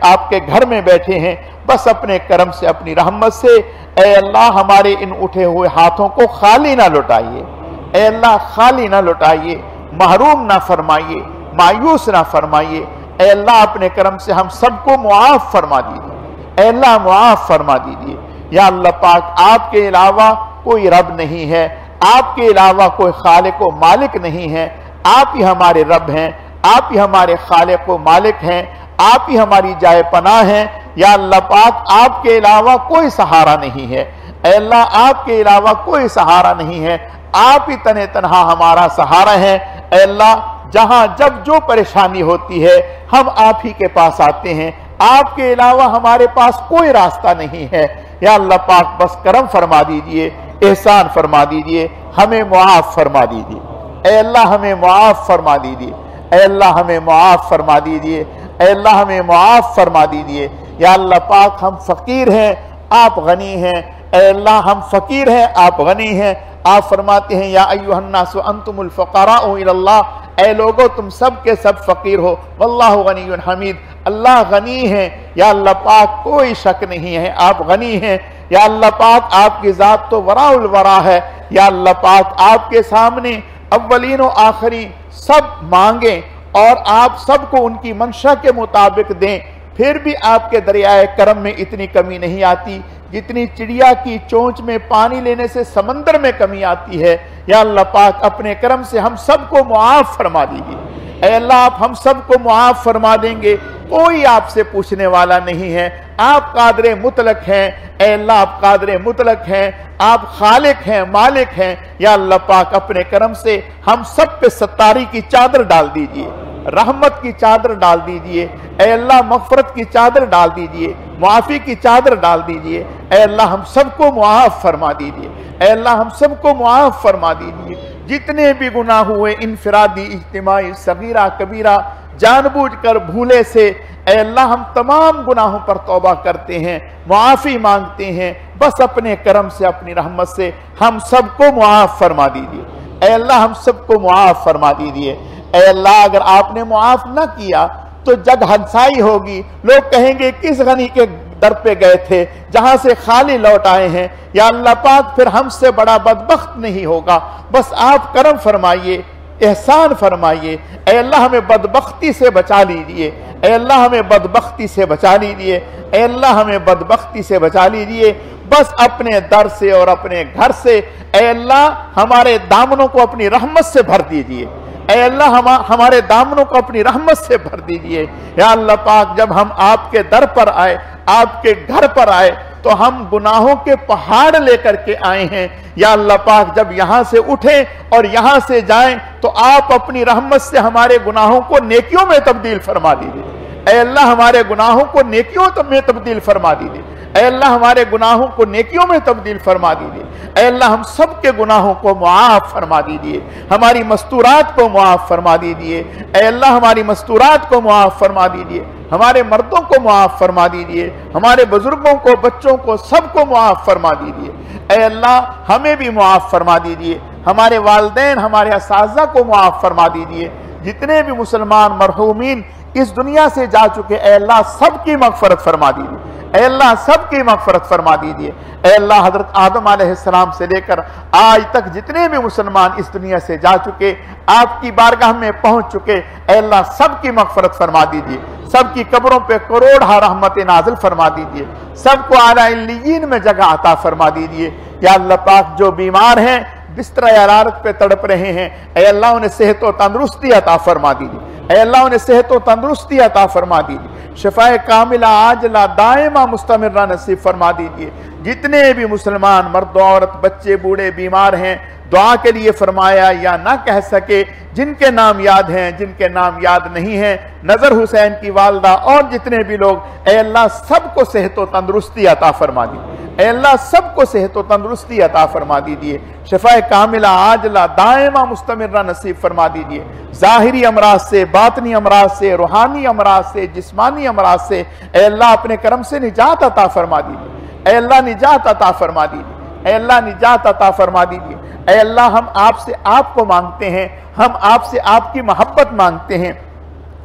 आपके घर में बैठे हैं। बस अपने करम से, अपनी रहमत से ऐ अल्लाह हमारे इन उठे हुए हाथों को खाली ना लौटाइए। ऐ अल्लाह खाली ना लौटाइए, महरूम ना फरमाइए, मायूस ना फरमाइए। ऐ अल्लाह अपने करम से हम सबको मुआफ फरमा दीजिए। ऐ अल्लाह मुआफ फरमा दीजिए। या अल्लाह पाक, आपके अलावा कोई रब नहीं है, आपके अलावा कोई खालिक व मालिक नहीं है। आप ही हमारे रब हैं, आप ही हमारे खालिक व मालिक हैं, आप ही हमारी जाए पनाह हैं। या अल्लाह पाक, आपके अलावा कोई सहारा नहीं है। ऐ अल्लाह, आपके अलावा कोई सहारा नहीं है, आप ही तने तनहा हमारा सहारा है। ऐ अल्लाह, जहां जब जो परेशानी होती है हम आप ही के पास आते हैं, आपके अलावा हमारे पास कोई रास्ता नहीं है। या अल्लाह पाक, बस करम फरमा दीजिए, एहसान फरमा दीजिए, हमें मुआफ फरमा दीजिए। ऐ अल्लाह, हमें मुआफ फरमा दीजिए। ऐ अल्लाह, हमें मुआफ फरमा दीजिए। ऐ अल्लाह, हमें मुआफ फरमा दीजिए। या अल्लाह पाक, हम फकीर हैं, आप गनी हैं। ऐ अल्लाह, हम फकीर हैं, आप गनी हैं। आप फरमाते हैं, या अय्युहन्नास अंतुमुल फुक़राउ इलल्लाह, ऐ लोगो तुम सब के सब फकीर हो, वल्लाहु गनियुन हमीद, अल्लाह गनी है। या अल्लाह पाक, कोई शक नहीं है, आप गनी हैं। या अल्लाह पाक, आपकी ज़ात तो वराउल वरा है। या अल्लाह पाक, आपके सामने अव्वलीन व आखिरी सब मांगे और आप सबको उनकी मंशा के मुताबिक दें, फिर भी आपके दरियाए करम में इतनी कमी नहीं आती जितनी चिड़िया की चोंच में पानी लेने से समंदर में कमी आती है। या अल्लाह पाक, अपने करम से हम सबको मुआफ फरमा दीजिए। ऐ अल्लाह, आप हम सबको मुआफ फरमा देंगे, कोई आपसे पूछने वाला नहीं है। आप कादरे मुतलक हैं। ऐ अल्लाह, आप कादरे मुतलक हैं, आप खालिक हैं, मालिक हैं। या अल्लाह पाक, अपने करम से हम सब पे सत्तारी की चादर डाल दीजिए, रहमत की चादर डाल दीजिए। ऐ अल्लाह, मग़फ़िरत की चादर डाल दीजिए, मुआफ़ी की चादर डाल दीजिए। ऐ अल्लाह, हम सबको मुआफ़ फरमा दीजिए। ऐ अल्लाह, हम सबको मुआफ़ फरमा दीजिए। जितने भी गुनाह हुए, इनफिरादी, इज्तिमाई, सगीरा, कबीरा, जानबूझकर, भूले से, ऐ अल्लाह, हम तमाम गुनाहों पर तौबा करते हैं, मुआफ़ी मांगते हैं। बस अपने करम से, अपनी रहमत से हम सबको मुआफ़ फरमा दीजिए। ऐ अल्लाह, हम सबको मुआफ़ फरमा दीजिए। ऐ अल्लाह, अगर आपने मुआफ़ न किया तो जग हंसाई होगी, लोग कहेंगे किस गनी के दर पे गए थे जहां से खाली लौट आए हैं। या अल्लाह पाक, फिर हमसे बड़ा बदबख्त नहीं होगा। बस आप करम फरमाइए, एहसान फरमाइए। ऐ अल्लाह, हमें बदबख्ती से बचा लीजिए। ऐ अल्लाह, हमें बदबख्ती से बचा लीजिए। ऐ अल्लाह, हमें बदबख्ती से बचा लीजिए। बस अपने दर से और अपने घर से, ऐ अल्लाह, हमारे दामनों को अपनी रहमत से भर दीजिए। ऐ अल्लाह, हमारे दामनों को अपनी रहमत से भर दीजिए। या अल्लाह पाक, जब हम आपके दर पर आए, आपके घर पर आए, तो हम गुनाहों के पहाड़ लेकर के आए हैं। या अल्लाह पाक, जब यहाँ से उठें और यहाँ से जाएं, तो आप अपनी रहमत से हमारे गुनाहों को नेकियों में तब्दील फरमा दीजिए। ऐ अल्लाह, हमारे गुनाहों को नेकियों में तब्दील फरमा दीजिए। ऐ अल्लाह, हमारे गुनाहों को नेकियों में तब्दील फरमा दीजिए। ऐ अल्लाह, हम सब के गुनाहों को मुआफ़ फरमा दीजिए, हमारी मस्तूरात को मुआफ़ फरमा दीजिए। ऐ अल्लाह, हमारी मस्तूरात को मुआफ़ फरमा दीजिए, हमारे मर्दों को मुआफ़ फरमा दीजिए, हमारे बुजुर्गों को, बच्चों को, सबको मुआफ़ फरमा दीजिए। ऐ अल्लाह, हमें भी मुआफ़ फरमा दीजिए, हमारे वालिदैन, हमारे असातिज़ा को मुआफ़ फरमा दीजिए। जितने भी मुसलमान मरहूमीन इस दुनिया से जा चुके, ऐ अल्लाह, सबकी मग़फ़िरत फरमा दीजिए। ऐ अल्लाह, सबकी मग़फ़िरत फरमा दीजिए। ऐ अल्लाह, हज़रत आदम अलैहिस्सलाम से लेकर आज तक जितने भी मुसलमान इस दुनिया से जा चुके, आपकी बारगाह में पहुंच चुके, ऐ अल्लाह, सबकी मग़फ़िरत फरमा दीजिए। सबकी कब्रों पे करोड़ रहमत नाज़िल फरमा दीजिए। सबको आला इल्लियीन में जगह अता फरमा दीजिए। या अल्लाह पाक, जो बीमार हैं, बिस्तर हरारत पे तड़प रहे हैं, ऐ अल्लाह, उन्हें सेहत और तंदुरुस्ती अता फरमा दीजिए। ऐ अल्लाह, उन्हें सेहत और तंदुरुस्ती अता फरमा दीजिए। शिफाए कामिला, आजला, दायमा, मुस्तमिर्रा नसीब फरमा दीजिए। जितने भी मुसलमान मर्द, औरत, बच्चे, बूढ़े बीमार हैं, दुआ के लिए फरमाया या ना कह सके, जिनके नाम याद हैं, जिनके नाम याद नहीं हैं, नजर हुसैन की वालदा और जितने भी लोग, ऐ अल्लाह, सबको सेहत और तंदुरुस्ती अता फरमा दीजिए। ऐ अल्लाह, सबको सेहत और तंदुरुस्ती अता फरमा दीजिए। शिफाए कामिला, आजला, दायमा, मुस्तमिर्रा नसीब फरमा दीजिए। ज़ाहिरी अमराज से, बातनी अमराज से, रूहानी अमराज से, जिस्मानी अमराज से, ऐ अल्लाह, अपने करम से निजात अता फरमा दीजिए। ऐ अल्लाह, निजात अता फरमा दीजिए। ऐ अल्लाह, निजात अता फरमा दीजिए। ऐ अल्लाह, हम आपसे आपको मांगते हैं, हम आपसे आपकी मोहब्बत मांगते हैं।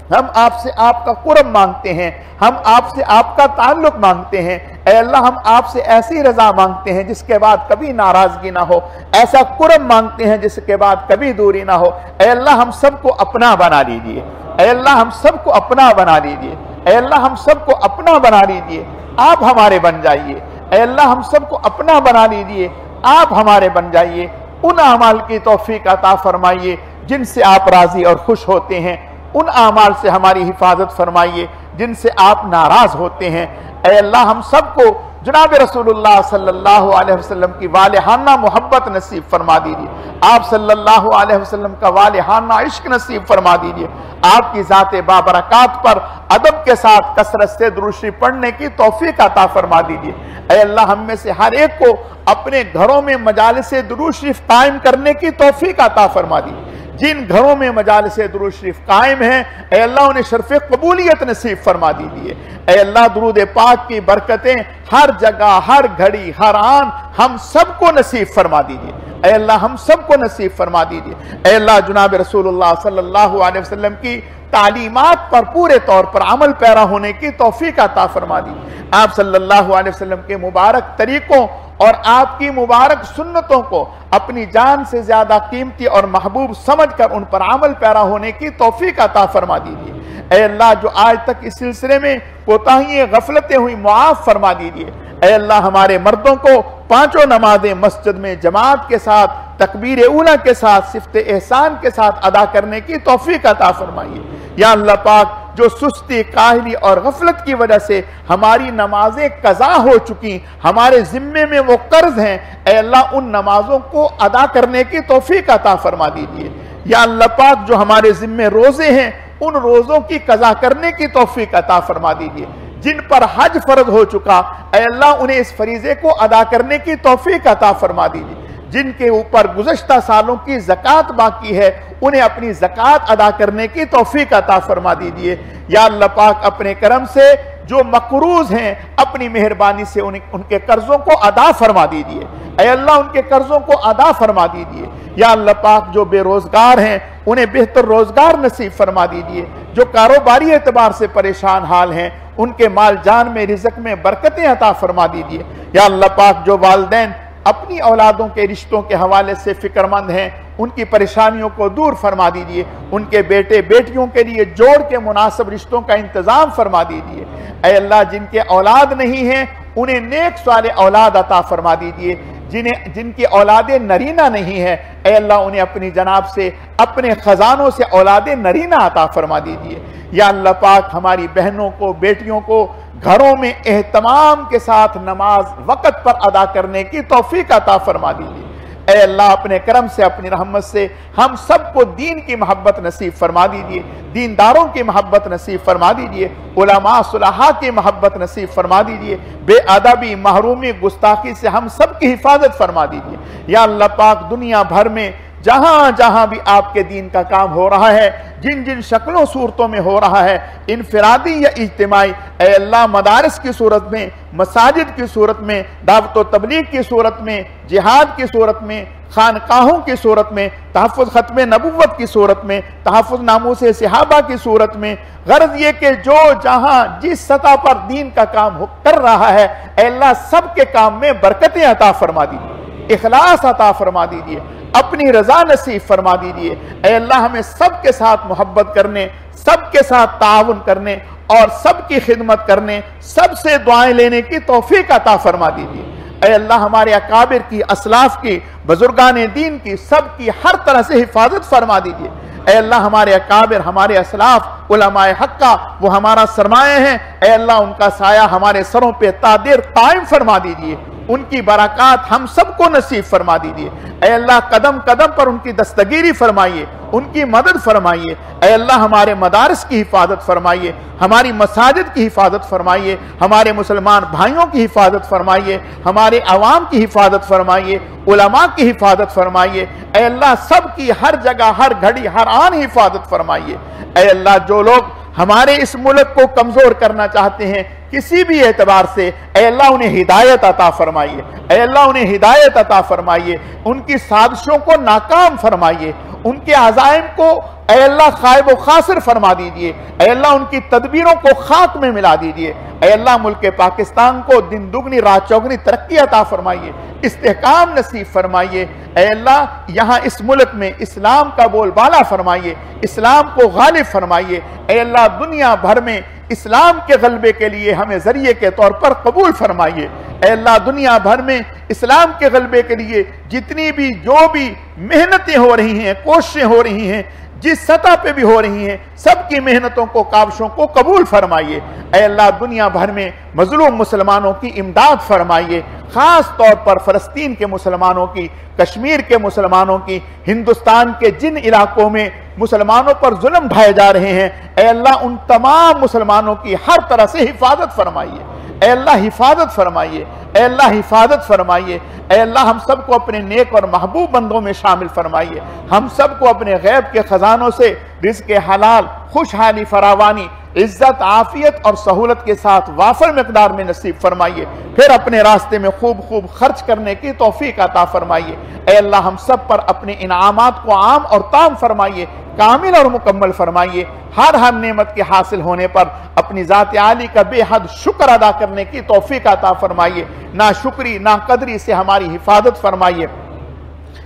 हम आपसे आपका कुर्ब मांगते हैं, हम आपसे आपका ताल्लुक मांगते हैं। ऐ अल्लाह हम आपसे ऐसी रजा मांगते हैं जिसके बाद कभी नाराजगी ना हो, ऐसा कुर्ब मांगते हैं जिसके बाद कभी दूरी ना हो। ऐ अल्लाह हम सबको अपना बना लीजिए, ऐ अल्लाह हम सबको अपना बना लीजिए, ऐ अल्लाह हम सबको अपना बना लीजिए, आप हमारे बन जाइए। ऐ अल्लाह हम सबको अपना बना लीजिए, आप हमारे बन जाइए। उन अमाल की तौफीक अता फरमाइए जिनसे आप राजी और खुश होते हैं, उन अमाल से हमारी हिफाजत फरमाइए जिनसे आप नाराज होते हैं। ऐ अल्लाह हम सबको जनाब रसूलुल्लाह सल्लल्लाहु अलैहि वसल्लम की वालिहाना मोहब्बत नसीब फरमा दीजिए, आप सल्लल्लाहु अलैहि वसल्लम का वालिहाना इश्क नसीब फरमा दीजिए। आपकी ज़ाते बाबरकात पर अदब के साथ कसरत से दुरूद शरीफ पढ़ने की तौफीक अता फरमा दीजिए। ऐ अल्लाह हम में से हर एक को अपने घरों में मजालिस दुरूद शरीफ कायम करने की तौफीक अता फरमा दीजिए। जिन घरों में मजालिस दुरूद शरीफ कायम है, ऐ अल्लाह उन्हें शर्फ़े कबूलियत नसीब फरमा दीजिए। ऐ अल्लाह दुरूद पाक की बरकतें हर जगह, हर घड़ी, हर आन हम सबको नसीब फरमा दीजिए। ऐ अल्लाह हम सबको नसीब फरमा दीजिए। ऐ अल्लाह जनाब रसूलुल्लाह सल्लल्लाहु अलैहि वसल्लम की तालीमात पर पूरे तौर पर अमल पैरा होने की तौफीक अता फरमा दीजिए। आप सल्लल्लाहु अलैहि वसल्लम के मुबारक तरीकों और आपकी मुबारक सुन्नतों को अपनी जान से ज्यादा कीमती और महबूब समझकर उन पर अमल पैरा होने की तौफीक अता फरमा दीजिए। ऐ अल्लाह जो आज तक इस सिलसिले में कोताहियां गफलतें हुई मुआफ फरमा दीजिए। ऐ अल्लाह हमारे मर्दों को पांचों नमाजें मस्जिद में जमात के साथ तकबीर उला के साथ सिफ्त एहसान के साथ अदा करने की तौफीक अता फरमाइए। या अल्लाह पाक जो सुस्ती, काहली और गफलत की वजह से हमारी नमाजें कज़ा हो चुकी, हमारे जिम्मे में वो कर्ज हैं, ऐ अल्लाह उन नमाजों को अदा करने की तौफीक अता फरमा दीजिए। या अल्लाह पाक जो हमारे जिम्मे रोजे हैं, उन रोजों की कज़ा करने की तौफीक अता फरमा दीजिए। जिन पर हज फर्ज हो चुका, ऐ अल्लाह उन्हें इस फरीजे को अदा करने की तौफीक अता फरमा दीजिए। जिनके ऊपर गुज़श्ता सालों की ज़कात बाकी है, उन्हें अपनी ज़कात अदा करने की तौफीक अता फरमा दीजिए। या अल्लाह पाक अपने करम से जो मकरूज हैं, अपनी मेहरबानी से उनके कर्जों को अदा फरमा दीजिए। ऐ अल्लाह उनके कर्जों को अदा फरमा दीजिए। या अल्लाह पाक जो बेरोजगार हैं, उन्हें बेहतर रोजगार नसीब फरमा दीजिए। जो कारोबारी एतबार से परेशान हाल हैं, उनके माल जान में, रिज़्क़ में बरकतें अता फरमा दीजिए। या अल्लाह पाक जो वालिदैन अपनी औलादों के रिश्तों के हवाले से फिक्रमंद हैं, उनकी परेशानियों को दूर फरमा दीजिए। उनके बेटे बेटियों के लिए जोड़ के मुनासिब रिश्तों का इंतजाम फरमा दीजिए। ऐ अल्लाह जिनके औलाद नहीं है, उन्हें नेक साले औलाद अता फरमा दीजिए। जिनकी औलादे नरीना नहीं है, ऐ अल्लाह उन्हें अपनी जनाब से, अपने खजानों से औलादे नरीना अता फरमा दीजिए। या अल्लाह पाक हमारी बहनों को, बेटियों को घरों में एहतमाम के साथ नमाज वक़्त पर अदा करने की तौफीक अता फरमा दीजिए। ऐ अल्लाह अपने करम से, अपनी रहमत से हम सबको दीन की मोहब्बत नसीब फरमा दीजिए, दीनदारों की मोहब्बत नसीब फरमा दीजिए, उलमा सुलहा की मोहब्बत नसीब फरमा दीजिए। बेअदबी, महरूमी, गुस्ताखी से हम सब की हिफाजत फरमा दीजिए। या अल्लाह पाक दुनिया भर में जहां जहां भी आपके दीन का काम हो रहा है, जिन जिन शक्लों सूरतों में हो रहा है, इनफरादी या इज्तिमाई, ऐ अल्लाह मदारिस की सूरत में, मसाजिद की सूरत में, दावत व तबलीग की सूरत में, जिहाद की सूरत में, खानकाहों की सूरत में, तहफ़्फ़ुज़ ख़त्म नबुव्वत की सूरत में, तहफ़्फ़ुज़ नामूस सहाबा की सूरत में, गर्ज ये कि जो जहां जिस सतह पर दीन का काम कर रहा है, ऐ अल्लाह सबके काम में बरकतें अता फरमा दीजिए, इखलास अता फरमा दीजिए, अपनी रजा नसीब फरमा दीजिए। ऐ अल्लाह हमें सबके साथ मोहब्बत करने, सबके साथ ताउन करने और सबकी खिदमत करने, सबसे दुआएं लेने की तौफीक अता फरमा दीजिए। ऐ अल्लाह हमारे अकाबिर की, असलाफ की, बुजुर्गान दीन की, सबकी हर तरह से हिफाजत फरमा दीजिए। ऐ अल्लाह हमारे अकाबिर, हमारे असलाफ, उलमाए हक्का, वो हमारा सरमाया है। ऐ अल्लाह उनका साया हमारे सरों पे तादेर कायम फरमा दीजिए, उनकी बरक़ात हम सबको नसीब फरमा दीजिए। ऐ अल्लाह कदम कदम पर उनकी दस्तगीरी फरमाइए, उनकी मदद फरमाइए। ऐ अल्लाह हमारे मदारिस की हिफाजत फरमाइए, हमारी मसाजिद की हिफाजत फरमाइए, हमारे मुसलमान भाइयों की हिफाजत फरमाइए, हमारे अवाम की हिफाजत फरमाइए, उलमा की हिफाजत फरमाइए। ऐ अल्लाह सबकी हर जगह, हर घड़ी, हर आन हिफाजत फरमाइए। ऐ अल्लाह जो लोग हमारे इस मुल्क को कमजोर करना चाहते हैं किसी भी एतबार से, ऐ अल्लाह उन्हें हिदायत अता फरमाइए। ऐ अल्लाह उन्हें हिदायत अता फरमाइए, उनकी साजिशों को नाकाम फरमाइए, उनके अज़ाइम को ऐ अल्लाह खाइब व खासिर फरमा दीजिए। ऐ अल्लाह उनकी तदबीरों को खाक में मिला दीजिए। ऐ अल्लाह मुल्क पाकिस्तान को दिन दुगनी रात चौगनी तरक्की अता फरमाइए, इस्तेहकाम नसीब फरमाइए। ऐ अल्लाह यहाँ इस मुल्क में इस्लाम का बोलबाला फरमाइए, इस्लाम को गालिब फरमाइए। ऐ अल्लाह दुनिया भर में इस्लाम के गलबे के लिए हमें जरिए के तौर पर कबूल फरमाइए। ऐ अल्लाह दुनिया भर में इस्लाम के गलबे के लिए जितनी भी जो भी मेहनतें हो रही हैं, कोशिशें हो रही हैं, जिस सतह पे भी हो रही हैं, सबकी मेहनतों को काविशों को कबूल फरमाइए। ऐ अल्लाह दुनिया भर में मजलूम मुसलमानों की इमदाद फरमाइए, खास तौर पर फ़लस्तीन के मुसलमानों की, कश्मीर के मुसलमानों की, हिंदुस्तान के जिन इलाकों में मुसलमानों पर जुल्म ढाए जा रहे हैं, ऐ अल्लाह उन तमाम मुसलमानों की हर तरह से हिफाजत फरमाइए। ऐ अल्लाह हिफाजत फरमाइए, ऐ अल्लाह हिफाजत फरमाइए। ऐ अल्लाह हम सबको अपने नेक और महबूब बंदों में शामिल फरमाइए। हम सबको अपने गैब के खजानों से रिज़्क़ हलाल, खुशहाली, फरावानी, इज्जत, आफियत और सहूलत के साथ वाफर मिकदार में नसीब फरमाइए। फिर अपने रास्ते में खूब खूब खर्च करने की तौफीक अता फरमाइए। ऐ अल्लाह हम सब पर अपने इनामात को आम और ताम फरमाइए, कामिल और मुकम्मल फरमाइए। हर हर नेमत के हासिल होने पर अपनी ज़ात आली का बेहद शुक्र अदा करने की तौफीक अता फरमाइए। ना शुक्री ना कदरी से हमारी हिफाजत फरमाइए।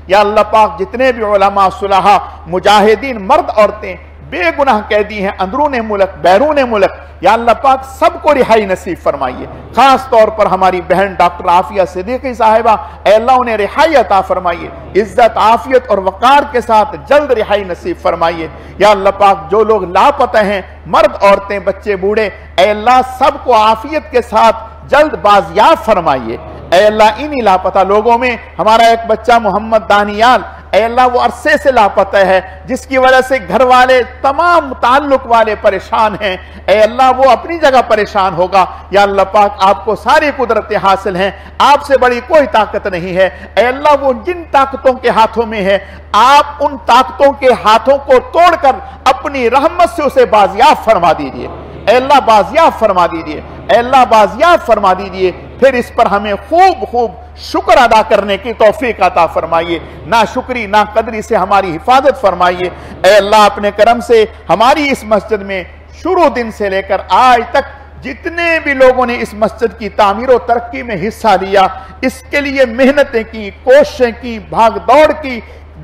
या अल्लाह पाक जितने भी उलमा, सुलहा, मुजाहिदीन, मर्द औरतें बेगुनाह कैदी हैं अंदरून मुल्क बैरून मुल्क, या अल्लाह पाक सबको रिहाई नसीब फरमाइए। खास तौर पर हमारी बहन डॉक्टर आफिया सिद्दीकी साहिबा, ऐ अल्लाह उन्हें रिहाई अता फरमाइए, इज्जत, आफियत और वकार के साथ जल्द रिहाई नसीब फरमाइए। या अल्लाह पाक जो लोग लापता हैं, मर्द औरतें बच्चे बूढ़े, ऐ अल्लाह सबको आफियत के साथ जल्द बाजियाब फरमाइए। ऐ अल्लाह इन्हीं लापता लोगों में हमारा एक बच्चा मोहम्मद दानियाल, ऐ अल्लाह वो अरसे से लापता है, जिसकी वजह से घर वाले तमाम ताल्लुक वाले परेशान हैं। ऐ अल्लाह वो अपनी जगह परेशान होगा। या अल्लाह पाक आपको सारी कुदरतें हासिल हैं, आपसे बड़ी कोई ताकत नहीं है। ऐ अल्लाह वो जिन ताकतों के हाथों में है, आप उन ताकतों के हाथों को तोड़कर अपनी रहमत से उसे बाजियाब फरमा दीजिए। ऐ अल्लाह बाजियाब फरमा दीजिए, ऐ अल्लाह बाजियाब फरमा दीजिए। फिर इस पर हमें खूब खूब शुक्र अदा करने की तौफीक अता फरमाइए। ना शुक्री ना कदरी से हमारी हिफाजत फरमाइए। ऐ अल्लाह अपने करम से हमारी इस मस्जिद में शुरू दिन से लेकर आज तक जितने भी लोगों ने इस मस्जिद की तामीर और तरक्की में हिस्सा लिया, इसके लिए मेहनतें की, कोशिशें की, भाग दौड़ की,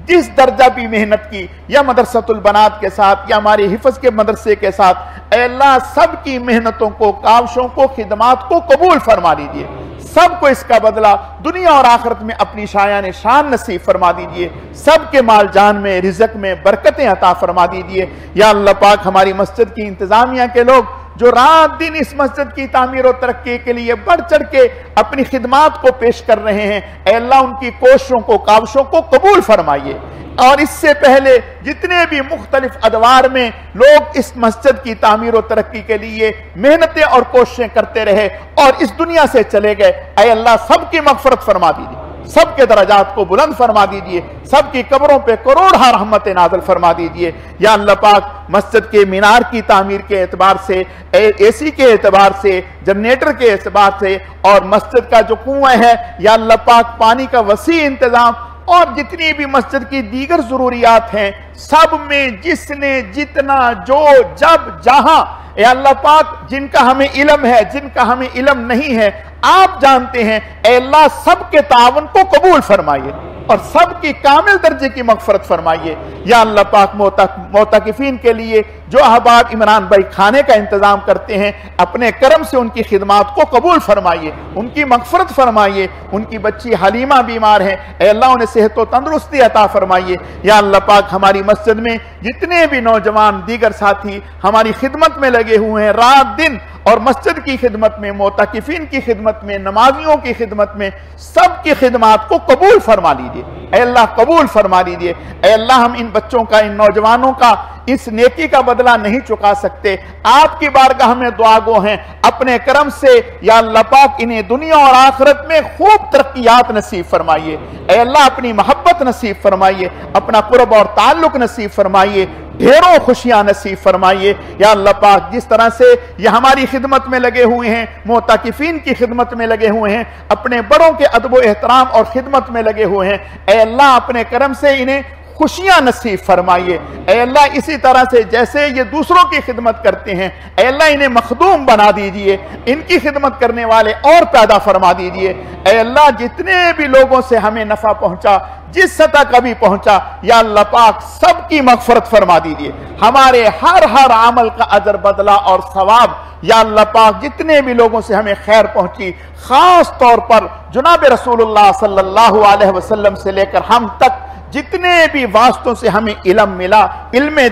जिस दर्जा भी मेहनत की, या मदरसतुल बनात के साथ या हमारे हिफ्ज़ के मदरसे के साथ, ऐ अल्लाह सबकी मेहनतों को, काविशों को, खिदमात को कबूल फरमा लीजिए। सबको इसका बदला दुनिया और आखिरत में अपनी शायान शान नसीब फरमा दीजिए। सबके माल जान में, रिज़्क़ में बरकतें अता फरमा दीजिए। या अल्लाह पाक हमारी मस्जिद की इंतजामिया के लोग जो रात दिन इस मस्जिद की तामीर और तरक्की के लिए बढ़ चढ़ के अपनी खिदमात को पेश कर रहे हैं, ऐ अल्लाह उनकी कोशिशों को, काविशों को कबूल फरमाइए। और इससे पहले जितने भी मुख्तलिफ अदवार में लोग इस मस्जिद की तामीर और तरक्की के लिए मेहनतें और कोशिशें करते रहे और इस दुनिया से चले गए, ऐ अल्लाह सबकी मगफरत फरमा दीजिए, सबके दर्जात को बुलंद फरमा दीजिए, सबकी कब्रों पे करोड़ों रहमतें नाज़िल फरमा दीजिए। या अल्लाह पाक मस्जिद के मीनार की तामीर के एतबार से, एसी के एतबार से, जनरेटर के एतबार से, और मस्जिद का जो कुआं है, या अल्लाह पाक पानी का वसी इंतजाम और जितनी भी मस्जिद की दीगर जरूरियात हैं, सब में जिसने जितना जो जब जहां, या अल्लाह पाक जिनका हमें इल्म है, जिनका हमें इल्म नहीं है, आप जानते हैं, ऐ अल्लाह सबके तावन को कबूल फरमाइए और सबकी कामिल दर्जे की मगफरत फरमाइए। या अल्लाह पाक मोतकिफीन के लिए जो अहबाब इमरान भाई खाने का इंतजाम करते हैं, अपने करम से उनकी खिदमात को कबूल फरमाइए, उनकी मगफरत फरमाइए। उनकी बच्ची हलीमा बीमार है, ऐ अल्लाह उन्हें सेहत व तंदुरुस्ती अता फरमाइए। या अल्लाह पाक हमारी मस्जिद में जितने भी नौजवान, दीगर साथी हमारी खिदमत में लगे हुए हैं, रात दिन, और मस्जिद की खिदमत में, मोतकिफीन की खिदमत में, नमाजियों की खिदमत में, सबकी खिदमात को कबूल फरमा लीजिए। ऐ अल्लाह कबूल फरमा लीजिए। ऐ अल्लाह हम इन बच्चों का, इन नौजवानों का इस नेकी का बदला नहीं चुका सकते, आपकी बारगाह में दुआगो हैं, अपने करम से या अल्लाह पाक इन्हें दुनिया और आखिरत में खूब तरक्कियात नसीब फरमाइए। ऐ अल्लाह अपनी मोहब्बत नसीब फरमाइए, अपना कुर्ब और ताल्लुक नसीब फरमाइए, ढेरों खुशियां नसीब फरमाइए। या अल्लाह पाक जिस तरह से ये हमारी खिदमत में लगे हुए हैं, मोतकिफीन की खिदमत में लगे हुए हैं, अपने बड़ों के अदब व एहतराम और खिदमत में लगे हुए हैं, ऐ अल्लाह अपने करम से इन्हें खुशियां नसीब फरमाइए। ऐ अल्लाह इसी तरह से जैसे ये दूसरों की खिदमत करते हैं, ऐ अल्लाह इन्हें मखदूम बना दीजिए, इनकी खिदमत करने वाले और पैदा फरमा दीजिए। ऐ अल्लाह जितने भी लोगों से हमें नफा पहुंचा, जिस सतह का भी पहुंचा, या अल्लाह पाक सबकी मगफरत फरमा दीजिए। हमारे हर अमल का अजर बदला और सवाब, या अल्लाह पाक जितने भी लोगों से हमें खैर पहुंची, खास तौर पर जुनाब रसूलुल्लाह सल्लल्लाहु अलैहि वसल्लम से लेकर हम तक जितने भी वास्तों से हमें इल्म मिला, इल्म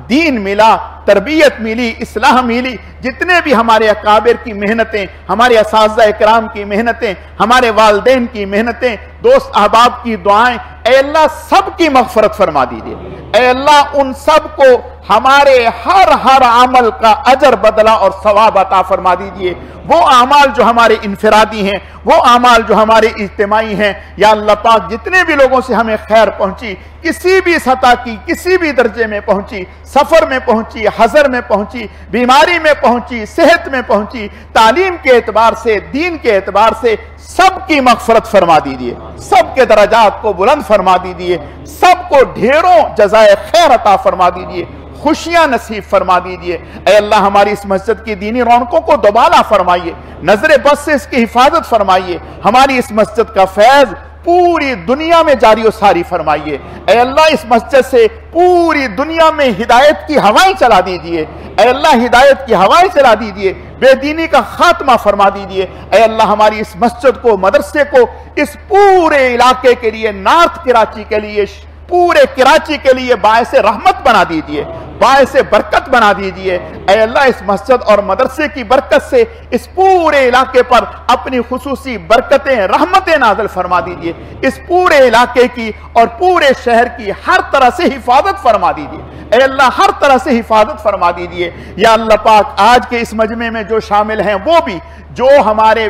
दीन मिला, तरबियत मिली, इस्लाह मिली, जितने भी हमारे अकाबिर की मेहनतें, हमारे असातिज़ा इकराम की मेहनतें, हमारे वालिदैन की मेहनतें, दोस्त अहबाब की दुआएं, ऐ अल्लाह सबकी मग़फ़िरत फरमा दीजिए। ऐ अल्लाह उन सब को हमारे हर अमल का अजर बदला और सवाब अता फरमा दीजिए। वो अमाल जो हमारे इनफरादी हैं, वो अमाल जो हमारे इज्तिमाई हैं, या अल्लाह पाक जितने भी लोगों से हमें खैर पहुंची, किसी भी सतह की, किसी भी दर्जे में पहुंची, सफर में पहुंची, हजर में पहुंची, बीमारी में पहुंची, सेहत में पहुंची, तालीम के एतबार से, दीन के एतबार से, सबकी मग़फ़िरत फरमा दीजिए, सबके दर्जात को बुलंद फरमा दीजिए, सबको ढेरों जज़ाए खैर अता फरमा दीजिए, खुशियां नसीब फरमा दीजिए। ऐ अल्लाह हमारी इस मस्जिद की दीनी रौनकों को दोबारा फरमाइए, नजर बस से इसकी हिफाजत फरमाइए, हमारी इस मस्जिद का फैज पूरी दुनिया में जारी और सारी फरमाइए। ऐ अल्लाह इस मस्जिद से पूरी दुनिया में हिदायत की हवाएं चला दीजिए। ऐ अल्लाह हिदायत की हवाएं चला दीजिए, बेदीनी का खात्मा फरमा दीजिए। ऐ अल्लाह हमारी इस मस्जिद को, मदरसे को, इस पूरे इलाके के लिए, नॉर्थ कराची के लिए, पूरे कराची के लिए बायस रहमत बना दीजिए, बायस बरकत बना दीजिए। ऐ अल्लाह इस मस्जिद और मदरसे की बरकत से इस पूरे इलाके पर अपनी खुसूसी बरकतें, रहमतें नाज़िल फरमा दीजिए। इस पूरे इलाके की और पूरे शहर की हर तरह से हिफाजत फरमा दीजिए। ऐ अल्लाह हर तरह से हिफाजत फरमा दीजिए। या अल्लाह पाक आज के इस मजमे में जो शामिल हैं, वो भी जो हमारे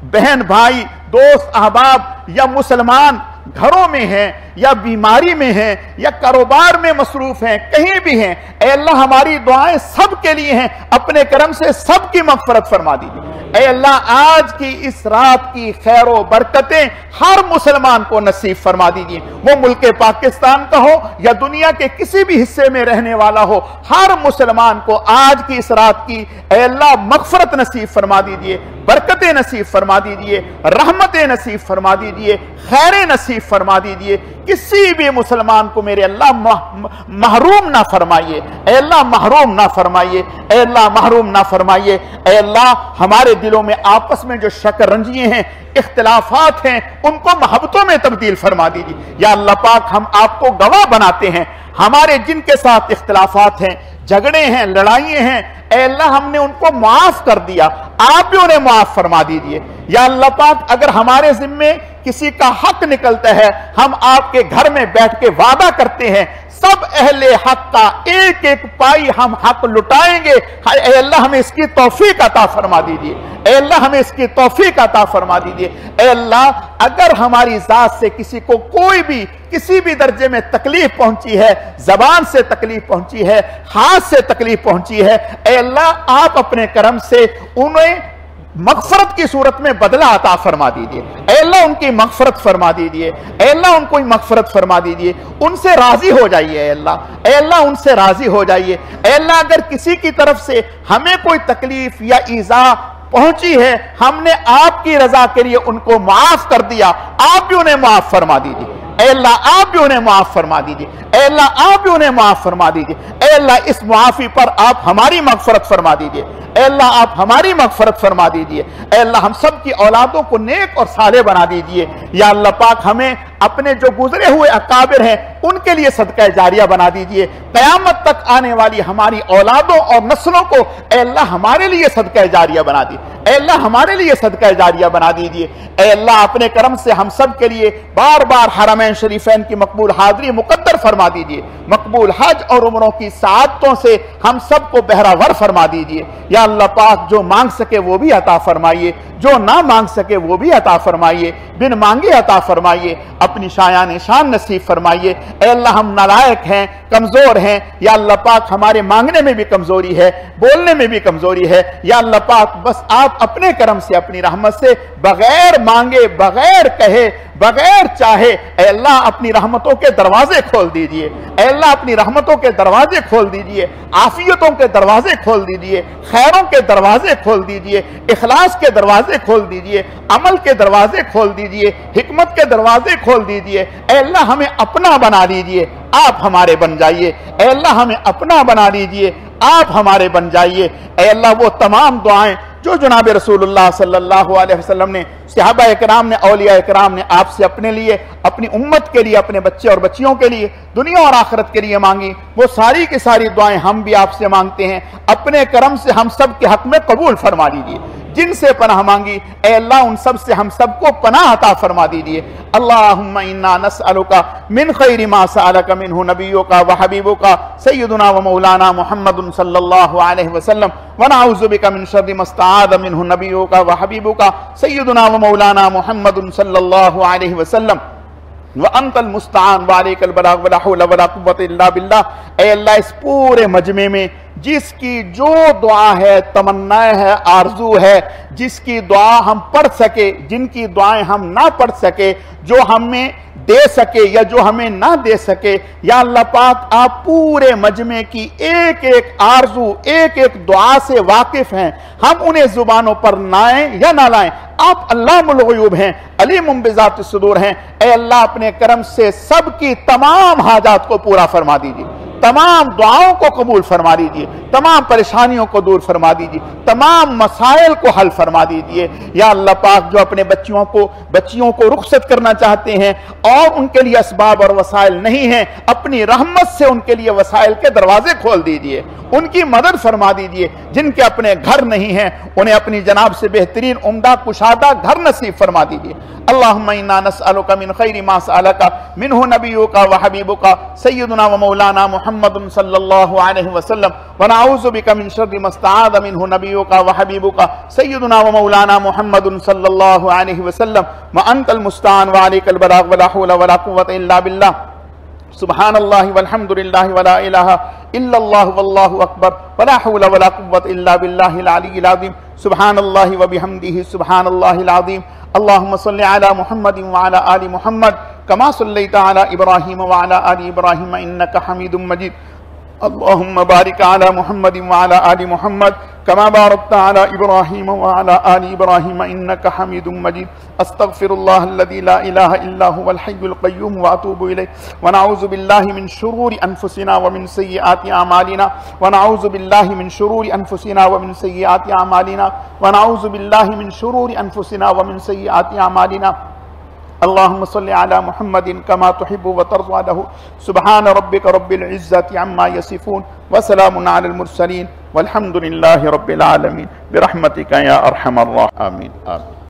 बहन भाई, दोस्त अहबाब या मुसलमान घरों में हैं या बीमारी में हैं या कारोबार में मसरूफ हैं, कहीं भी हैं, ऐ अल्लाह हमारी दुआएं सब के लिए हैं, अपने करम से सबकी मग़फ़िरत फरमा दीजिए। ऐ अल्लाह आज की इस रात की खैर व बरकतें हर मुसलमान को नसीब फरमा दीजिए, वो मुल्क पाकिस्तान का हो या दुनिया के किसी भी हिस्से में रहने वाला हो, हर मुसलमान को आज की इस रात की ऐ अल्लाह मग़फ़िरत नसीब फरमा दीजिए, बरकतें नसीब फरमा दीजिए, रहमतें नसीब फरमा दीजिए, खैरें नसीब फरमा दीजिए। किसी भी मुसलमान को मेरे अल्लाह महरूम ना फरमाइए, ऐ अल्लाह महरूम ना फरमाइए, ऐ अल्लाह महरूम ना फरमाइए। ऐ अल्लाह हमारे दिलों में आपस में जो शक रंजिए हैं, इख्तिलाफात हैं, उनको मोहब्बतों में तब्दील फरमा दीजिए। या अल्लाह पाक हम आपको गवाह बनाते हैं, हमारे जिनके साथ इख्तिलाफात हैं, झगड़े हैं, लड़ाइयां हैं, ऐ अल्लाह हमने उनको माफ कर दिया, आप भी उन्हें माफ फरमा दीजिए। या अल्लाह पाक अगर हमारे जिम्मे किसी का हक निकलता है, हम आपके घर में बैठ के वादा करते हैं, सब अहले हक का एक एक पाई हम हक लुटाएंगे। ऐ अल्लाह हमें इसकी तौफीक अता फरमा दीजिए, ऐ अल्लाह हमें इसकी तौफीक अता फरमा दीजिए। ऐ अल्लाह अगर हमारी जात से किसी को कोई भी किसी भी दर्जे में तकलीफ पहुंची है, जबान से तकलीफ पहुंची है, हाथ से तकलीफ पहुंची है, ऐ अल्लाह आप अपने करम से उन्हें मग़फ़िरत की सूरत में बदला अता फरमा दीजिए। ऐ अल्लाह उनकी मग़फ़िरत फरमा दीजिए, ऐ अल्लाह उनको मग़फ़िरत फरमा दीजिए, उनसे राजी हो जाइए। ऐ अल्लाह उनसे राजी हो जाइए। ऐ अल्लाह अगर किसी की तरफ से हमें कोई तकलीफ या ईज़ा पहुंची है, हमने आपकी रजा के लिए उनको माफ कर दिया, आप भी उन्हें माफ फरमा दीजिए। ऐ अल्लाह आप भी उन्हें माफ फरमा दीजिए, ऐ अल्लाह आप भी उन्हें माफ फरमा दीजिए। ऐ अल्लाह इस मुआफी पर आप हमारी मग़फ़िरत फरमा दीजिए, ऐ अल्लाह आप हमारी मग़फ़िरत फरमा दीजिए। ऐ अल्लाह हम सब की औलादों को नेक और साले बना दीजिए। या अल्लाह पाक हमें अपने जो गुजरे हुए अकाबिर हैं उनके लिए सदका जारिया बना दीजिए। क़यामत तक आने वाली हमारी औलादों और नस्लों को ऐ अल्लाह हमारे लिए सदका जारिया बना दीजिए, ऐ अल्लाह हमारे लिए सदका जारिया बना दीजिए। ऐ अल्लाह अपने करम से हम सब के लिए बार बार हरमैन शरीफैन की मकबूल हाज़री मुक़द्दर फरमा दीजिए, मकबूल हज और उम्रों की सआदतों से हम सबको बहरावर फरमा दीजिए। या अल्लाह पाक जो मांग सके वो भी अता फरमाइए, जो ना मांग सके वो भी अता फरमाइए, बिन मांगे अता फरमाइए, अपनी शायान शान नसीब फरमाइए। ऐ अल्लाह हम नालायक हैं, कमजोर हैं, या अल्लाह पाक हमारे मांगने में भी कमजोरी है, बोलने में भी कमजोरी है। या अल्लाह पाक बस आप अपने करम से, अपनी रहमत से, बगैर मांगे, बगैर कहे, बगैर चाहे ऐ अल्लाह अपनी रहमतों के दरवाजे खोल दीजिए, ऐ अल्लाह अपनी रहमतों के दरवाजे खोल दीजिए, आफियतों के दरवाजे खोल दीजिए, खैरों के दरवाजे खोल दीजिए, इखलास के दरवाजे खोल दीजिए, अमल के दरवाजे खोल दीजिए, हिकमत के दरवाजे खोल दीजिए। ऐ अल्लाह हमें अपना बना दीजिए, आप हमारे बन जाइए। ऐ अल्लाह हमें अपना बना दीजिए, आप हमारे बन जाइए। ऐ अल्लाह वो तमाम दुआएं जो जनाब रसूलुल्लाह सल्लल्लाहु अलैहि वसल्लम ने, सहाबा इकराम ने, औलिया इकराम ने आपसे अपने लिए, अपनी उम्मत के लिए, अपने बच्चे और बच्चियों के लिए, दुनिया और आखिरत के लिए मांगी, वो सारी की सारी दुआएं हम भी आपसे मांगते हैं। अपने करम से हम सब के हक में कबूल फरमा लीजिए। जिनसे पनाह मांगी ऐ अल्लाह उन सब से हम सबको पनाह अता फरमा दीजिए। अल्लाहुम्मा इन्ना नस्अलुका मिन खैरि मा सअलका मिन्हु नबियुका व हबीबुका सय्यदुना व मौलाना मुहम्मदुन सल्लल्लाहु अलैहि वसल्लम व नऊज़ु बिका मिन शर्रि मा इस्तआज़ मिन्हु नबियुका व हबीबुका सय्यदुना व मौलाना मुहम्मदुन सल्लल्लाहु अलैहि वसल्लम व अंतल मुस्तान व अलैकल बलाग वला हौला वला कुव्वता इल्ला बिल्लाह। ऐ अल्लाह इस पूरे मजमे में जिसकी जो दुआ है, तमन्नाएं है, आरजू है, जिसकी दुआ हम पढ़ सके, जिनकी दुआएं हम ना पढ़ सके, जो हमें दे सके या जो हमें ना दे सके, या अल्लाह पाक आप पूरे मजमे की एक एक आरजू, एक एक दुआ से वाकिफ हैं। हम उन्हें जुबानों पर लाएं या ना लाएं, आप अल्लामुल गुयूब हैं, अलीमुम बिज़ातिस सुदूर हैं। ऐ अल्लाह अपने करम से सबकी तमाम हाजात को पूरा फरमा दीजिए, तमाम दुआओं को कबूल फरमा दीजिए, तमाम परेशानियों को दूर फरमा दीजिए, तमाम मसाइल को हल फरमा दीजिए। या अल्लाह पाक जो अपने बच्चियों को रुखसत करना चाहते हैं और उनके लिए असबाब और वसाइल नहीं है, अपनी रहमत से उनके लिए वसाइल के दरवाजे खोल दीजिए, उनकी मदद फरमा दीजिए। जिनके अपने घर नहीं है उन्हें अपनी जनाब से बेहतरीन उम्दा कुशादा घर नसीब फरमा दीजिए। अल्लाहुम्मा इन्ना नस्अलुका मिन खैरि मा सअलका मिन्हु नबियुका व हबीबुका सय्यदुना व मौलाना मुहम्मदुन सल्लल्लाहु अलैहि वसल्लम व नऊज़ु बिका मिन शर्रि मा इस्तआज़ मिन्हु नबियुका व हबीबुका सय्यदुना व मौलाना मुहम्मदुन सल्लल्लाहु अलैहि वसल्लम व अंतल मुस्तान व अलैकल बलाग वला हौला वला कुव्वता इल्ला बिल्लाह। सुब्हानल्लाहि वल्हम्दुलिल्लाहि वला इलाहा इल्लल्लाह वल्लाहु अकबर वला हौला वला कुव्वता इल्ला बिल्लाहिल अलिय्यिल अज़ीम। सुब्हानल्लाहि व बिहम्दिहि सुब्हानल्लाहिल अज़ीम। अल्लाहुम्मा सल्लि अला मुहम्मदिन व अला आलि मुहम्मद कमा सल्लैता अला इब्राहीम व अला आलि इब्राहीम इन्नका हमीदुम मजीद। अल्लाहुम्मा बारिक अला मुहम्मदिन व अला आलि मुहम्मद कमा बारकता अला इब्राहीम व अला आलि इब्राहीम इन्नका हमीदुम मजीद। अस्तगफिरुल्लाह अल्लज़ी ला इलाहा इल्ला हुवल हय्युल क़य्यूम व अतूबु इलैहि व नऊज़ु बिल्लाहि मिन शुरूरि अनफुसिना व मिन सय्यिआति अमालिना व नऊज़ु बिल्लाहि मिन शुरूरि अनफुसिना व मिन सय्यिआति अमालिना व नऊज़ु बिल्लाहि मिन शुरूरि अनफुसिना व मिन सय्यिआति अमालिना। अल्लाहुम्मा सल्लि अला मुहम्मदिन कमा तुहिब्बु व तर्ज़ा लहु। सुब्हान रब्बिका रब्बिल इज़्ज़ति अम्मा यसिफून व सलामुन अलल मुरसलीन वल्हम्दुलिल्लाहि रब्बिल आलमीन बिरहमतिका या अरहमर राहिमीन। आमीन।